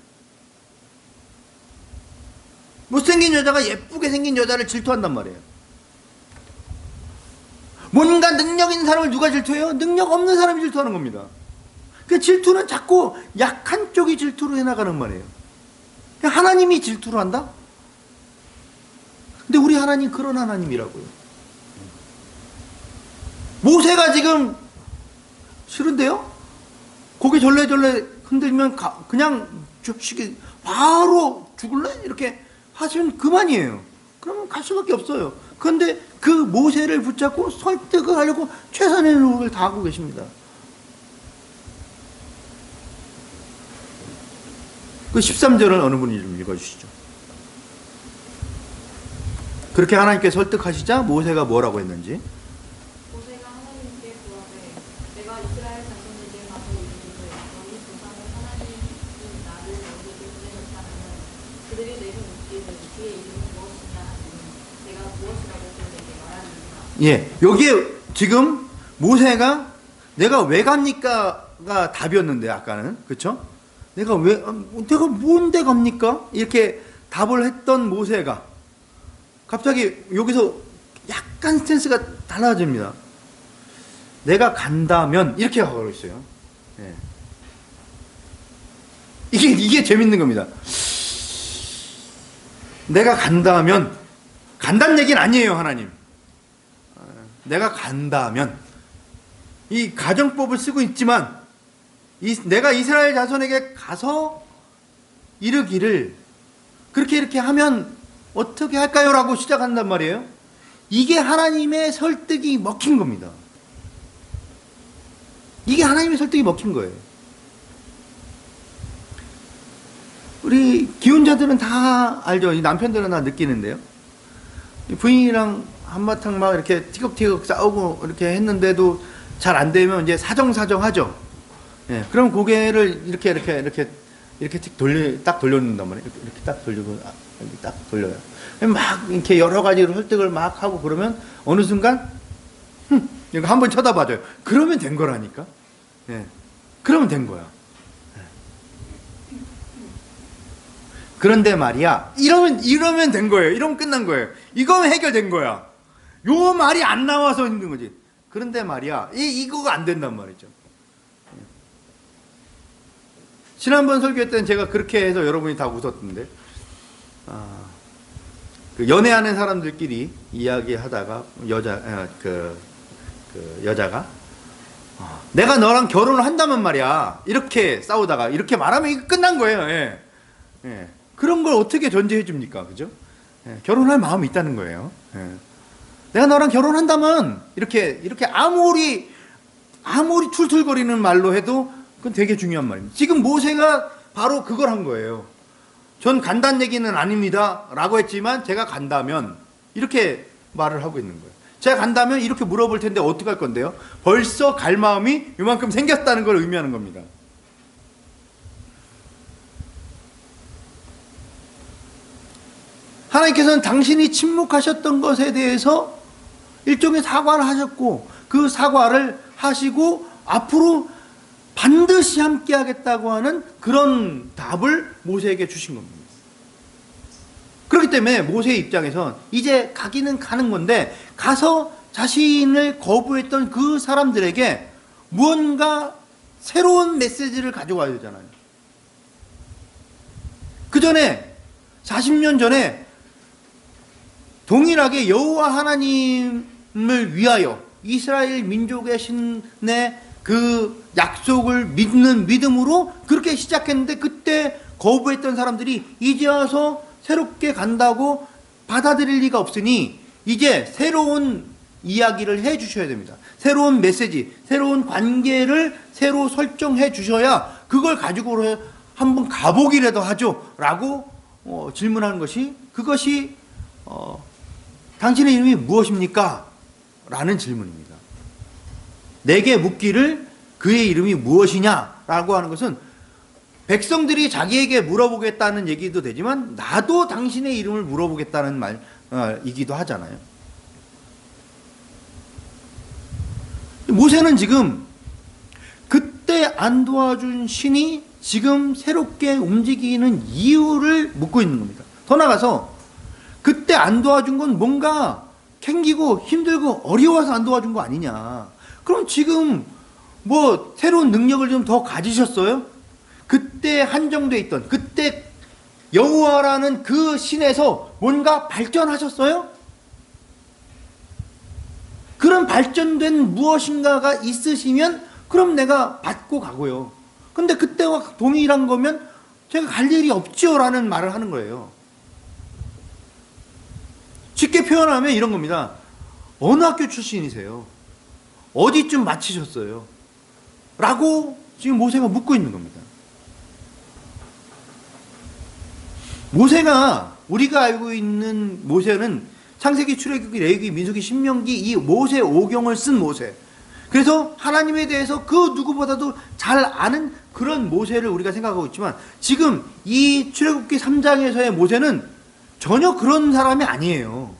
못생긴 여자가 예쁘게 생긴 여자를 질투한단 말이에요. 뭔가 능력 있는 사람을 누가 질투해요? 능력 없는 사람이 질투하는 겁니다. 그 질투는 자꾸 약한 쪽이 질투로 해나가는 말이에요. 하나님이 질투를 한다? 근데 우리 하나님 그런 하나님이라고요. 모세가 지금 싫은데요? 고개 절레절레 흔들면 그냥 바로 죽을래? 이렇게 하시면 그만이에요. 그러면 갈 수밖에 없어요. 그런데 그 모세를 붙잡고 설득을 하려고 최선의 노력을 다하고 계십니다. 그 13절은 어느 분이 좀 읽어주시죠. 그렇게 하나님께 설득하시자 모세가 뭐라고 했는지. 모세가 하나님께 구하되 내가 이스라엘 자손에게 가서 이르기를 너희 조상의 하나님이 나를 너희에게 보내셨다면 그들이 내게 묻기를 그의 이름이 무엇이냐 하니 내가 무엇이라고 그들에게 말하리까. 예, 여기에 지금 모세가 내가 왜 갑니까가 답이었는데 아까는 그렇죠? 내가 뭔데 갑니까? 이렇게 답을 했던 모세가 갑자기 여기서 약간 스탠스가 달라집니다. 내가 간다면 이렇게 하고 있어요. 예. 이게 재밌는 겁니다. 내가 간다면 간다는 얘기는 아니에요, 하나님. 내가 간다면 이 가정법을 쓰고 있지만 내가 이스라엘 자손에게 가서 이르기를 그렇게 이렇게 하면 어떻게 할까요? 라고 시작한단 말이에요. 이게 하나님의 설득이 먹힌 겁니다. 이게 하나님의 설득이 먹힌 거예요. 우리 기혼자들은 다 알죠. 이 남편들은 다 느끼는데요. 부인이랑 한바탕 막 이렇게 티격태격 싸우고 이렇게 했는데도 잘 안 되면 이제 사정사정 하죠. 예, 그럼 고개를 이렇게 딱 돌려놓는단 말이에요. 이렇게 딱 돌리고, 이렇게 딱 돌려요. 막 이렇게 여러 가지로 설득을 막 하고 그러면 어느 순간, 이거 한번 쳐다봐줘요. 그러면 된 거라니까. 예, 그러면 된 거야. 예. 그런데 말이야, 이러면 된 거예요. 이러면 끝난 거예요. 이거면 해결된 거야. 요 말이 안 나와서 힘든 거지. 그런데 말이야, 이거가 안 된단 말이죠. 지난번 설교할 때는 제가 그렇게 해서 여러분이 다 웃었던데, 그 연애하는 사람들끼리 이야기하다가 여자가 내가 너랑 결혼을 한다면 말이야 이렇게 싸우다가 이렇게 말하면 이거 끝난 거예요. 예. 예. 그런 걸 어떻게 전제해 줍니까, 그죠? 예. 결혼할 마음이 있다는 거예요. 예. 내가 너랑 결혼한다면 이렇게 아무리 툴툴거리는 말로 해도 그건 되게 중요한 말입니다. 지금 모세가 바로 그걸 한 거예요. 전 간다는 얘기는 아닙니다 라고 했지만 제가 간다면 이렇게 말을 하고 있는 거예요. 제가 간다면 이렇게 물어볼 텐데 어떻게 할 건데요? 벌써 갈 마음이 이만큼 생겼다는 걸 의미하는 겁니다. 하나님께서는 당신이 침묵하셨던 것에 대해서 일종의 사과를 하셨고 그 사과를 하시고 앞으로 반드시 함께 하겠다고 하는 그런 답을 모세에게 주신 겁니다. 그렇기 때문에 모세의 입장에선 이제 가기는 가는 건데 가서 자신을 거부했던 그 사람들에게 무언가 새로운 메시지를 가져와야 되잖아요. 그 전에 40년 전에 동일하게 여호와 하나님을 위하여 이스라엘 민족의 신의 그 약속을 믿는 믿음으로 그렇게 시작했는데 그때 거부했던 사람들이 이제 와서 새롭게 간다고 받아들일 리가 없으니 이제 새로운 이야기를 해 주셔야 됩니다. 새로운 메시지, 새로운 관계를 새로 설정해 주셔야 그걸 가지고 한번 가보기라도 하죠 라고 질문하는 것이 그것이 당신의 이름이 무엇입니까? 라는 질문입니다. 내게 묻기를 그의 이름이 무엇이냐? 라고 하는 것은 백성들이 자기에게 물어보겠다는 얘기도 되지만 나도 당신의 이름을 물어보겠다는 말이기도 하잖아요. 모세는 지금 그때 안 도와준 신이 지금 새롭게 움직이는 이유를 묻고 있는 겁니다. 더 나아가서 그때 안 도와준 건 뭔가 캥기고 힘들고 어려워서 안 도와준 거 아니냐. 그럼 지금 뭐 새로운 능력을 좀 더 가지셨어요? 그때 한정돼 있던 그때 여호와라는 그 신에서 뭔가 발전하셨어요? 그런 발전된 무엇인가가 있으시면 그럼 내가 받고 가고요. 근데 그때와 동일한 거면 제가 갈 일이 없죠 라는 말을 하는 거예요. 쉽게 표현하면 이런 겁니다. 어느 학교 출신이세요? 어디쯤 마치셨어요? 라고 지금 모세가 묻고 있는 겁니다. 모세가 우리가 알고 있는 모세는 창세기, 출애굽기, 레위기, 민수기, 신명기 이 모세 5경을 쓴 모세. 그래서 하나님에 대해서 그 누구보다도 잘 아는 그런 모세를 우리가 생각하고 있지만 지금 이 출애굽기 3장에서의 모세는 전혀 그런 사람이 아니에요.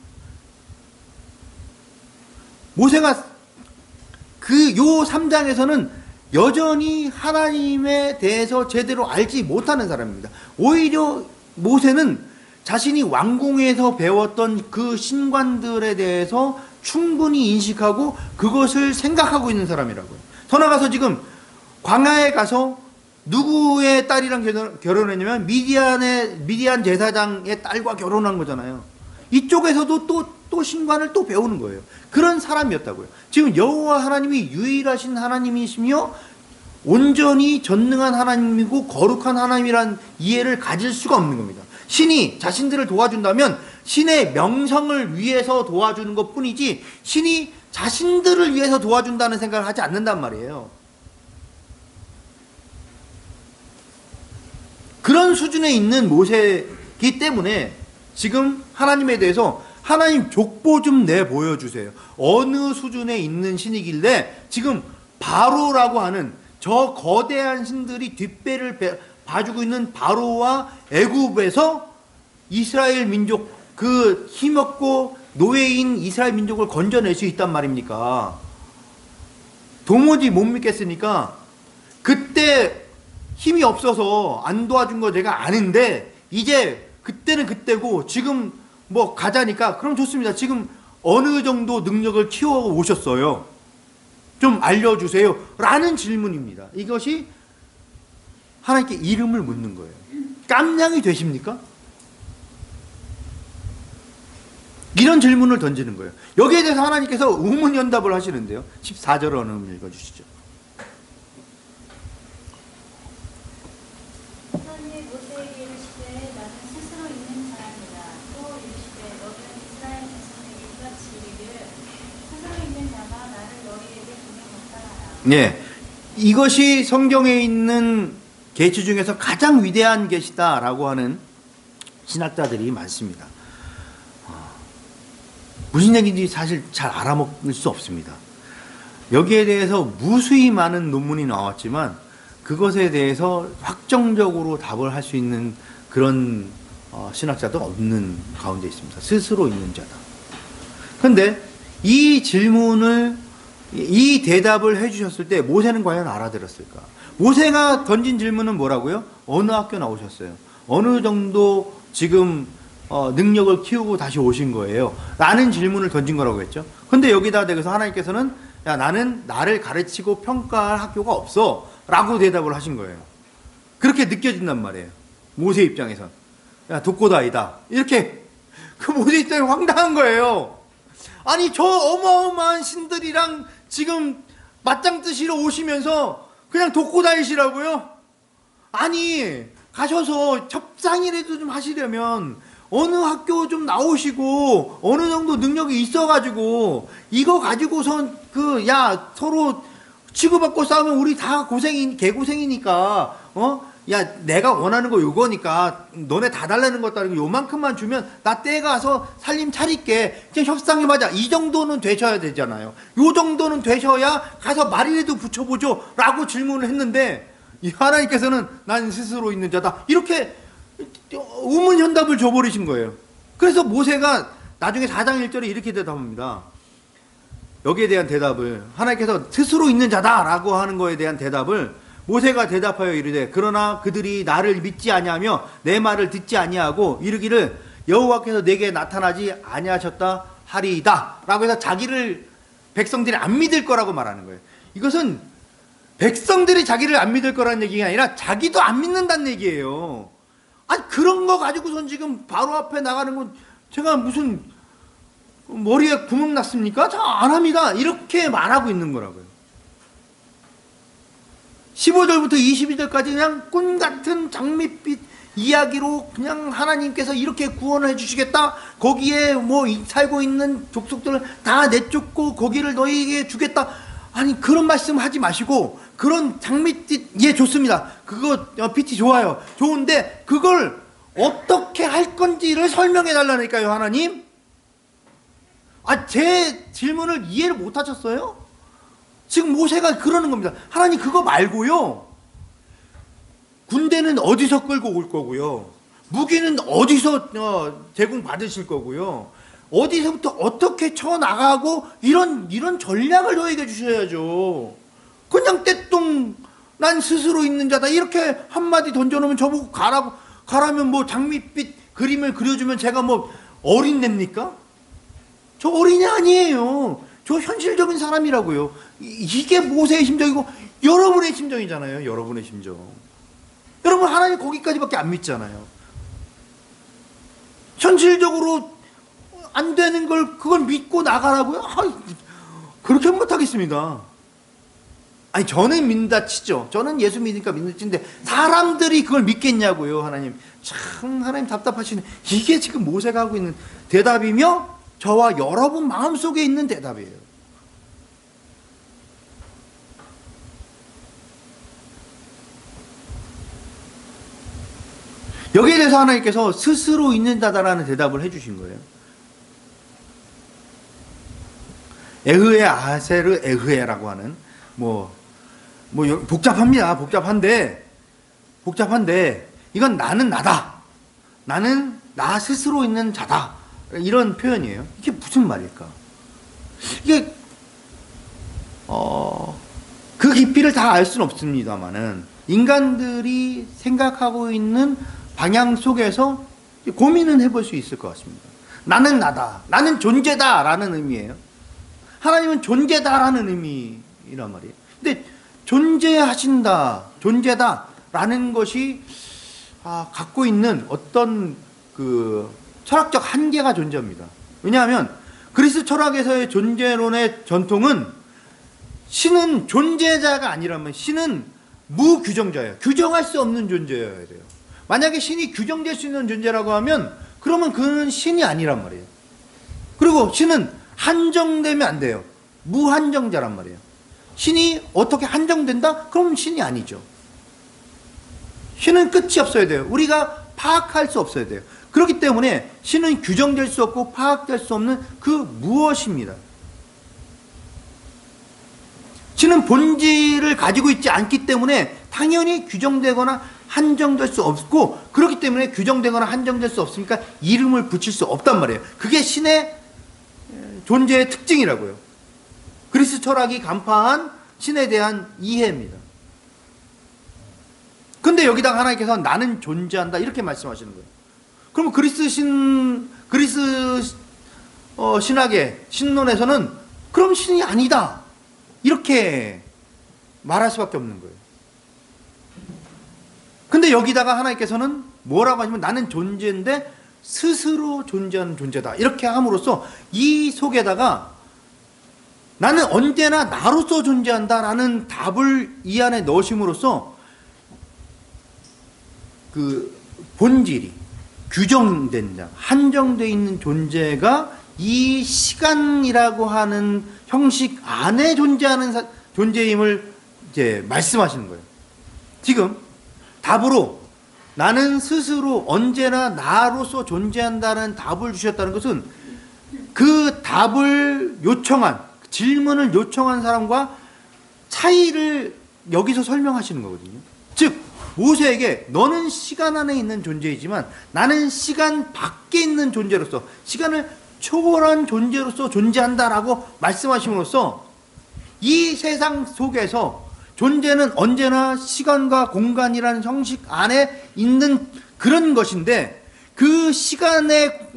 모세가 그 요 3장에서는 여전히 하나님에 대해서 제대로 알지 못하는 사람입니다. 오히려 모세는 자신이 왕궁에서 배웠던 그 신관들에 대해서 충분히 인식하고 그것을 생각하고 있는 사람이라고요. 더 나가서 지금 광야에 가서 누구의 딸이랑 결혼했냐면 미디안 제사장의 딸과 결혼한 거잖아요. 이쪽에서도 또 신관을 또 배우는 거예요. 그런 사람이었다고요. 지금 여호와 하나님이 유일하신 하나님이시며 온전히 전능한 하나님이고 거룩한 하나님이란 이해를 가질 수가 없는 겁니다. 신이 자신들을 도와준다면 신의 명성을 위해서 도와주는 것 뿐이지 신이 자신들을 위해서 도와준다는 생각을 하지 않는단 말이에요. 그런 수준에 있는 모세이기 때문에 지금 하나님에 대해서 하나님 족보 좀 내보여주세요. 어느 수준에 있는 신이길래 지금 바로라고 하는 저 거대한 신들이 뒷배를 봐주고 있는 바로와 애굽에서 이스라엘 민족 그 힘없고 노예인 이스라엘 민족을 건져낼 수 있단 말입니까? 도무지 못 믿겠으니까 그때 힘이 없어서 안 도와준 거 제가 아는데 이제 그때는 그때고 지금 뭐 가자니까 그럼 좋습니다. 지금 어느 정도 능력을 키워 오셨어요? 좀 알려주세요 라는 질문입니다. 이것이 하나님께 이름을 묻는 거예요. 깜냥이 되십니까? 이런 질문을 던지는 거예요. 여기에 대해서 하나님께서 우문연답을 하시는데요. 14절 어느 분 읽어주시죠. 하나님의 모세에게 이르시되 나는 스스로 있는 사람이라. 또 이르시되 너희는 이스라엘 백성에게 이같이 이르기를 스스로 있는 자가 나를 너희에게 보내었다하라. 예, 이것이 성경에 있는 계시 중에서 가장 위대한 계시다라고 하는 신학자들이 많습니다. 무슨 얘기인지 사실 잘 알아먹을 수 없습니다. 여기에 대해서 무수히 많은 논문이 나왔지만 그것에 대해서 확정적으로 답을 할 수 있는 그런 신학자도 없는 가운데 있습니다. 스스로 있는 자다. 그런데 이 질문을 이 대답을 해주셨을 때 모세는 과연 알아들었을까? 모세가 던진 질문은 뭐라고요? 어느 학교 나오셨어요? 어느 정도 지금 능력을 키우고 다시 오신 거예요? 라는 질문을 던진 거라고 했죠. 근데 여기다 대해서 하나님께서는 야 나는 나를 가르치고 평가할 학교가 없어 라고 대답을 하신 거예요. 그렇게 느껴진단 말이에요. 모세 입장에서 야 독고다이다 이렇게 그 모세 입장이 황당한 거예요. 아니 저 어마어마한 신들이랑 지금 맞짱 뜨시러 오시면서 그냥 독고다이시라고요? 아니 가셔서 협상이라도 좀 하시려면 어느 학교 좀 나오시고 어느 정도 능력이 있어가지고 이거 가지고선 야 서로 치고받고 싸우면 우리 다 개고생이니까 야 내가 원하는 거 요거니까 너네 다 달라는 것도 아니고 요만큼만 주면 나 떼가서 살림 차릴게 그냥 협상 좀 하자. 이 정도는 되셔야 되잖아요. 요 정도는 되셔야 가서 말이라도 붙여보죠 라고 질문을 했는데 이 하나님께서는 난 스스로 있는 자다. 이렇게 우문현답을 줘버리신 거예요. 그래서 모세가 나중에 4장 1절에 이렇게 대답합니다. 여기에 대한 대답을 하나님께서 스스로 있는 자다라고 하는 거에 대한 대답을 모세가 대답하여 이르되 그러나 그들이 나를 믿지 아니하며 내 말을 듣지 아니하고 이르기를 여호와께서 내게 나타나지 아니하셨다 하리이다 라고 해서 자기를 백성들이 안 믿을 거라고 말하는 거예요. 이것은 백성들이 자기를 안 믿을 거라는 얘기가 아니라 자기도 안 믿는다는 얘기예요. 아니 그런 거 가지고선 지금 바로 앞에 나가는 건 제가 무슨 머리에 구멍 났습니까? 저 안 합니다. 이렇게 말하고 있는 거라고요. 15절부터 22절까지 그냥 꿈 같은 장밋빛 이야기로 그냥 하나님께서 이렇게 구원을 해주시겠다. 거기에 뭐 살고 있는 족속들을 다 내쫓고 거기를 너희에게 주겠다. 아니 그런 말씀 하지 마시고 그런 장밋빛 예 좋습니다. 그거 PT 좋아요. 좋은데 그걸 어떻게 할 건지를 설명해 달라니까요, 하나님. 아, 제 질문을 이해를 못 하셨어요? 지금 모세가 그러는 겁니다. 하나님 그거 말고요. 군대는 어디서 끌고 올 거고요. 무기는 어디서 제공 받으실 거고요. 어디서부터 어떻게 쳐나가고 이런 전략을 저에게 주셔야죠. 그냥 떼똥 난 스스로 있는 자다 이렇게 한마디 던져놓으면 저보고 가라면 뭐 장밋빛 그림을 그려주면 제가 뭐 어린애입니까? 저 어린애 아니에요. 저 현실적인 사람이라고요. 이게 모세의 심정이고 여러분의 심정이잖아요. 여러분의 심정. 여러분 하나님 거기까지밖에 안 믿잖아요. 현실적으로 안 되는 걸 그걸 믿고 나가라고요? 그렇게 못하겠습니다. 아니 저는 믿는다 치죠. 저는 예수 믿으니까 믿는 치인데 사람들이 그걸 믿겠냐고요. 하나님 참 하나님 답답하시네. 이게 지금 모세가 하고 있는 대답이며 저와 여러분 마음속에 있는 대답이에요. 여기에 대해서 하나님께서 스스로 있는 자다라는 대답을 해주신 거예요. 에흐에 아세르 에흐에라고 하는 뭐 복잡합니다. 복잡한데 이건 나는 나다. 나는 나 스스로 있는 자다. 이런 표현이에요. 이게 무슨 말일까? 이게 그 깊이를 다 알 수는 없습니다만은 인간들이 생각하고 있는 방향 속에서 고민은 해볼 수 있을 것 같습니다. 나는 나다. 나는 존재다라는 의미예요. 하나님은 존재다라는 의미란 말이에요. 근데 존재하신다, 존재다라는 것이 갖고 있는 어떤 그 철학적 한계가 존재합니다. 왜냐하면 그리스 철학에서의 존재론의 전통은 신은 존재자가 아니라면 신은 무규정자예요. 규정할 수 없는 존재여야 돼요. 만약에 신이 규정될 수 있는 존재라고 하면 그러면 그는 신이 아니란 말이에요. 그리고 신은 한정되면 안 돼요. 무한정자란 말이에요. 신이 어떻게 한정된다? 그럼 신이 아니죠. 신은 끝이 없어야 돼요. 우리가 파악할 수 없어야 돼요. 그렇기 때문에 신은 규정될 수 없고 파악될 수 없는 그 무엇입니다. 신은 본질을 가지고 있지 않기 때문에 당연히 규정되거나 한정될 수 없고 그렇기 때문에 규정되거나 한정될 수 없으니까 이름을 붙일 수 없단 말이에요. 그게 신의 존재의 특징이라고요. 그리스 철학이 간파한 신에 대한 이해입니다. 근데 여기다가 하나님께서 나는 존재한다 이렇게 말씀하시는 거예요. 그러면 그리스 신학의 신론에서는 그럼 신이 아니다 이렇게 말할 수밖에 없는 거예요. 근데 여기다가 하나님께서는 뭐라고 하시면 나는 존재인데 스스로 존재하는 존재다 이렇게 함으로써 이 속에다가 나는 언제나 나로서 존재한다라는 답을 이 안에 넣으심으로써 그 본질이 규정된 자, 한정되어 있는 존재가 이 시간이라고 하는 형식 안에 존재하는 존재임을 이제 말씀하시는 거예요. 지금 답으로 나는 스스로 언제나 나로서 존재한다는 답을 주셨다는 것은 그 답을 요청한 질문을 요청한 사람과 차이를 여기서 설명하시는 거거든요. 즉 모세에게 너는 시간 안에 있는 존재이지만 나는 시간 밖에 있는 존재로서, 시간을 초월한 존재로서 존재한다라고 말씀하심으로써 이 세상 속에서 존재는 언제나 시간과 공간이라는 형식 안에 있는 그런 것인데, 그 시간을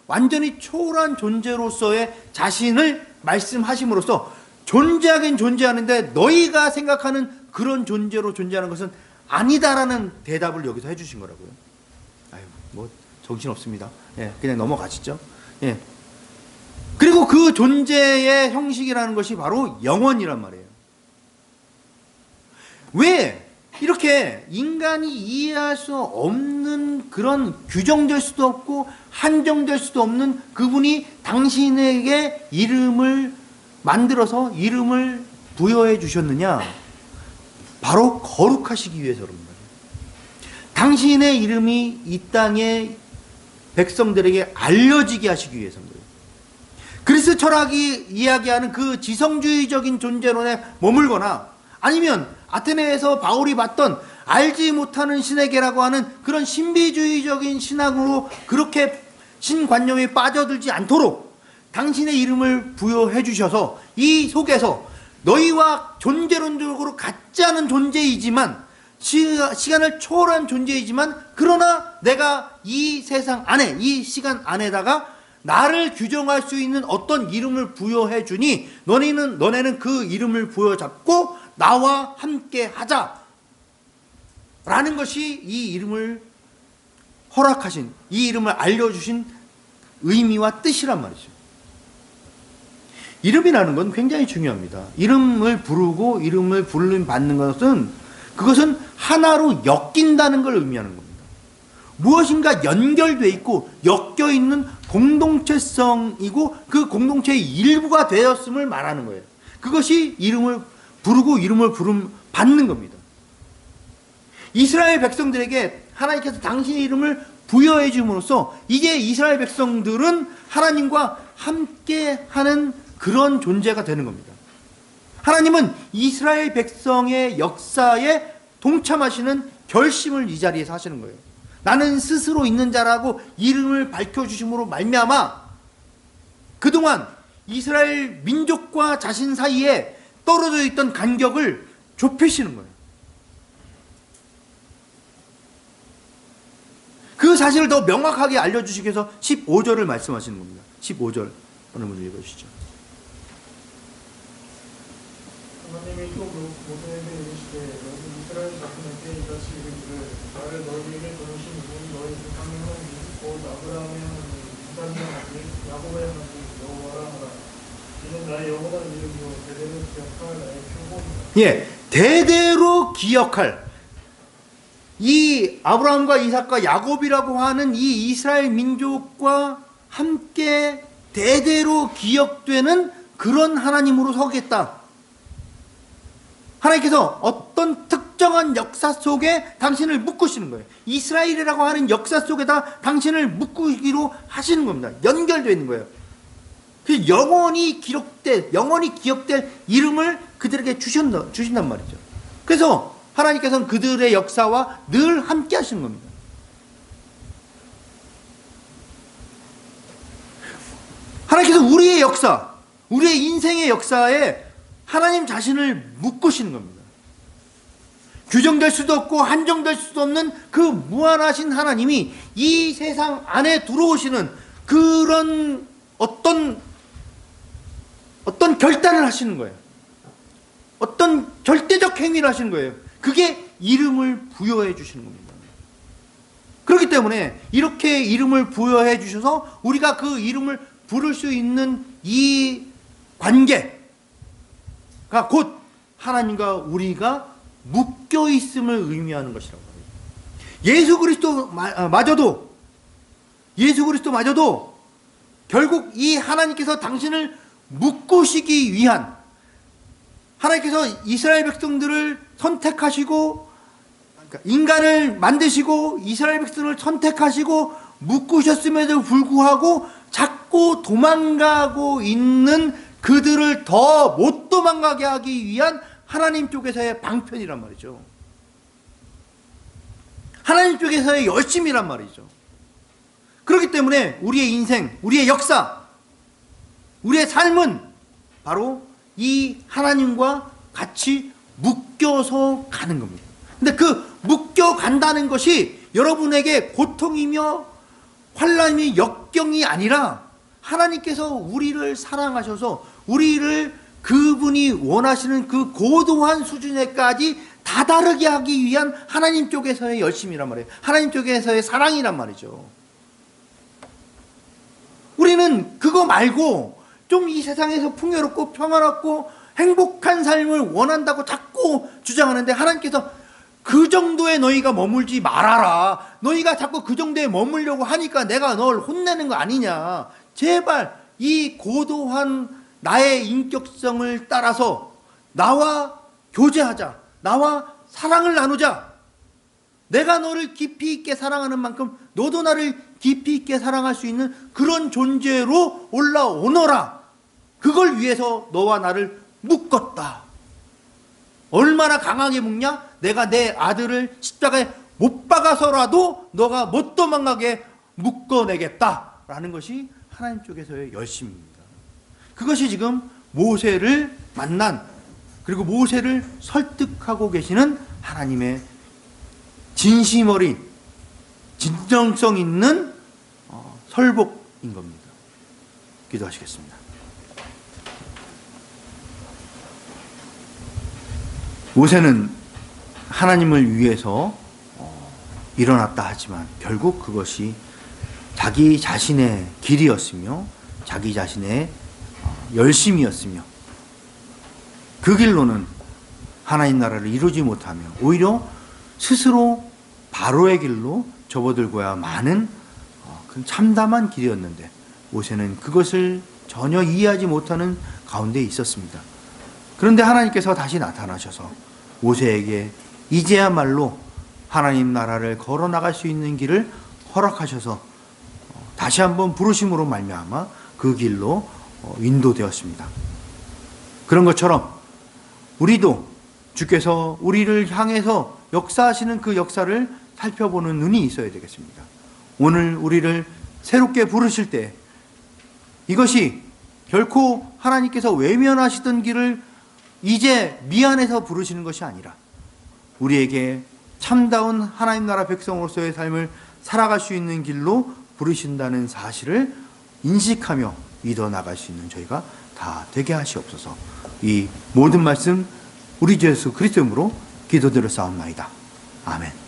완전히 초월한 존재로서의 자신을 말씀하심으로써 존재하긴 존재하는데 너희가 생각하는 그런 존재로 존재하는 것은 아니다라는 대답을 여기서 해주신 거라고요. 아유, 뭐 정신없습니다. 예, 그냥 넘어가시죠. 예. 그리고 그 존재의 형식이라는 것이 바로 영원이란 말이에요. 왜 이렇게 인간이 이해할 수 없는 그런, 규정될 수도 없고 한정될 수도 없는 그분이 당신에게 이름을 만들어서 이름을 부여해 주셨느냐? 바로 거룩하시기 위해서 그럽니다. 당신의 이름이 이 땅의 백성들에게 알려지게 하시기 위해서입니다. 그리스 철학이 이야기하는 그 지성주의적인 존재론에 머물거나, 아니면 아테네에서 바울이 봤던 알지 못하는 신에게라고 하는 그런 신비주의적인 신앙으로 그렇게 신관념에 빠져들지 않도록 당신의 이름을 부여해 주셔서 이 속에서 너희와 존재론적으로 같지 않은 존재이지만, 시간을 초월한 존재이지만, 그러나 내가 이 세상 안에, 이 시간 안에다가 나를 규정할 수 있는 어떤 이름을 부여해 주니 너네는 그 이름을 부여잡고 나와 함께 하자 라는 것이 이 이름을 허락하신, 이 이름을 알려주신 의미와 뜻이란 말이죠. 이름이라는 건 굉장히 중요합니다. 이름을 부르고 이름을 부름 받는 것은, 그것은 하나로 엮인다는 걸 의미하는 겁니다. 무엇인가 연결되어 있고 엮여 있는 공동체성이고 그 공동체의 일부가 되었음을 말하는 거예요. 그것이 이름을 부르고 이름을 부름 받는 겁니다. 이스라엘 백성들에게 하나님께서 당신의 이름을 부여해 줌으로써 이제 이스라엘 백성들은 하나님과 함께하는 그런 존재가 되는 겁니다. 하나님은 이스라엘 백성의 역사에 동참하시는 결심을 이 자리에서 하시는 거예요. 나는 스스로 있는 자라고 이름을 밝혀주심으로 말미암아 그동안 이스라엘 민족과 자신 사이에 떨어져 있던 간격을 좁히시는 거예요. 그 사실을 더 명확하게 알려주시기 위해서 15절을 말씀하시는 겁니다. 15절 어느 분이 읽어주시죠. 하나님이 또 모세에게 이르시되 너희 이스라엘 자손에게 이같이 이르기를 나를 너희에게 보내신 이는 너희 조상의 하나님 곧 아브라함의 하나님 이삭의 하나님 야곱의 하나님 여호와라 하라. 이는 나의 영원한 이름이요 대대로 기억할 나의 표본이다. 예, 대대로 기억할, 이 아브라함과 이삭과 야곱이라고 하는 이 이스라엘 민족과 함께 대대로 기억되는 그런 하나님으로 서겠다. 하나님께서 어떤 특정한 역사 속에 당신을 묶으시는 거예요. 이스라엘이라고 하는 역사 속에다 당신을 묶기로 하시는 겁니다. 연결되어 있는 거예요. 그 영원히 기억될 이름을 그들에게 주신단 말이죠. 그래서 하나님께서는 그들의 역사와 늘 함께 하시는 겁니다. 하나님께서 우리의 역사, 우리의 인생의 역사에 하나님 자신을 묶으시는 겁니다. 규정될 수도 없고 한정될 수도 없는 그 무한하신 하나님이 이 세상 안에 들어오시는 그런 어떤 결단을 하시는 거예요. 어떤 절대적 행위를 하시는 거예요. 그게 이름을 부여해 주시는 겁니다. 그렇기 때문에 이렇게 이름을 부여해 주셔서 우리가 그 이름을 부를 수 있는 이 관계가 곧 하나님과 우리가 묶여 있음을 의미하는 것이라고 합니다. 예수 그리스도마저도 결국 이 하나님께서 당신을 묶으시기 위한, 하나님께서 이스라엘 백성들을 선택하시고, 그러니까 인간을 만드시고 이스라엘 백성을 선택하시고 묶으셨음에도 불구하고 자꾸 도망가고 있는 그들을 더 못 도망가게 하기 위한 하나님 쪽에서의 방편이란 말이죠. 하나님 쪽에서의 열심이란 말이죠. 그렇기 때문에 우리의 인생, 우리의 역사, 우리의 삶은 바로 이 하나님과 같이 묶여서 가는 겁니다. 근데 그 묶여 간다는 것이 여러분에게 고통이며 환란이 역경이 아니라 하나님께서 우리를 사랑하셔서 우리를 그분이 원하시는 그 고도한 수준에까지 다다르게 하기 위한 하나님 쪽에서의 열심이란 말이에요. 하나님 쪽에서의 사랑이란 말이죠. 우리는 그거 말고 좀 이 세상에서 풍요롭고 평안하고 행복한 삶을 원한다고 자꾸 주장하는데 하나님께서 그 정도에 너희가 머물지 말아라. 너희가 자꾸 그 정도에 머물려고 하니까 내가 널 혼내는 거 아니냐. 제발 이 고도한 나의 인격성을 따라서 나와 교제하자. 나와 사랑을 나누자. 내가 너를 깊이 있게 사랑하는 만큼 너도 나를 깊이 있게 사랑할 수 있는 그런 존재로 올라오너라. 그걸 위해서 너와 나를 묶었다. 얼마나 강하게 묶냐? 내가 내 아들을 십자가에 못 박아서라도 너가 못 도망가게 묶어내겠다라는 것이 하나님 쪽에서의 열심입니다. 그것이 지금 모세를 만난, 그리고 모세를 설득하고 계시는 하나님의 진심 어린, 진정성 있는 설복인 겁니다. 기도하시겠습니다. 모세는 하나님을 위해서 일어났다 하지만 결국 그것이 자기 자신의 길이었으며 자기 자신의 열심이었으며 그 길로는 하나님 나라를 이루지 못하며 오히려 스스로 바로의 길로 접어들고야 마는 그 참담한 길이었는데 모세는 그것을 전혀 이해하지 못하는 가운데 있었습니다. 그런데 하나님께서 다시 나타나셔서 모세에게 이제야말로 하나님 나라를 걸어나갈 수 있는 길을 허락하셔서 다시 한번 부르심으로 말미암아 그 길로 인도되었습니다. 그런 것처럼 우리도 주께서 우리를 향해서 역사하시는 그 역사를 살펴보는 눈이 있어야 되겠습니다. 오늘 우리를 새롭게 부르실 때 이것이 결코 하나님께서 외면하시던 길을 이제 미안해서 부르시는 것이 아니라 우리에게 참다운 하나님 나라 백성으로서의 삶을 살아갈 수 있는 길로 부르신다는 사실을 인식하며 믿어 나갈 수 있는 저희가 다 되게 하시옵소서. 이 모든 말씀 우리 주 예수 그리스도 이름으로 기도드렸사옵나이다. 아멘.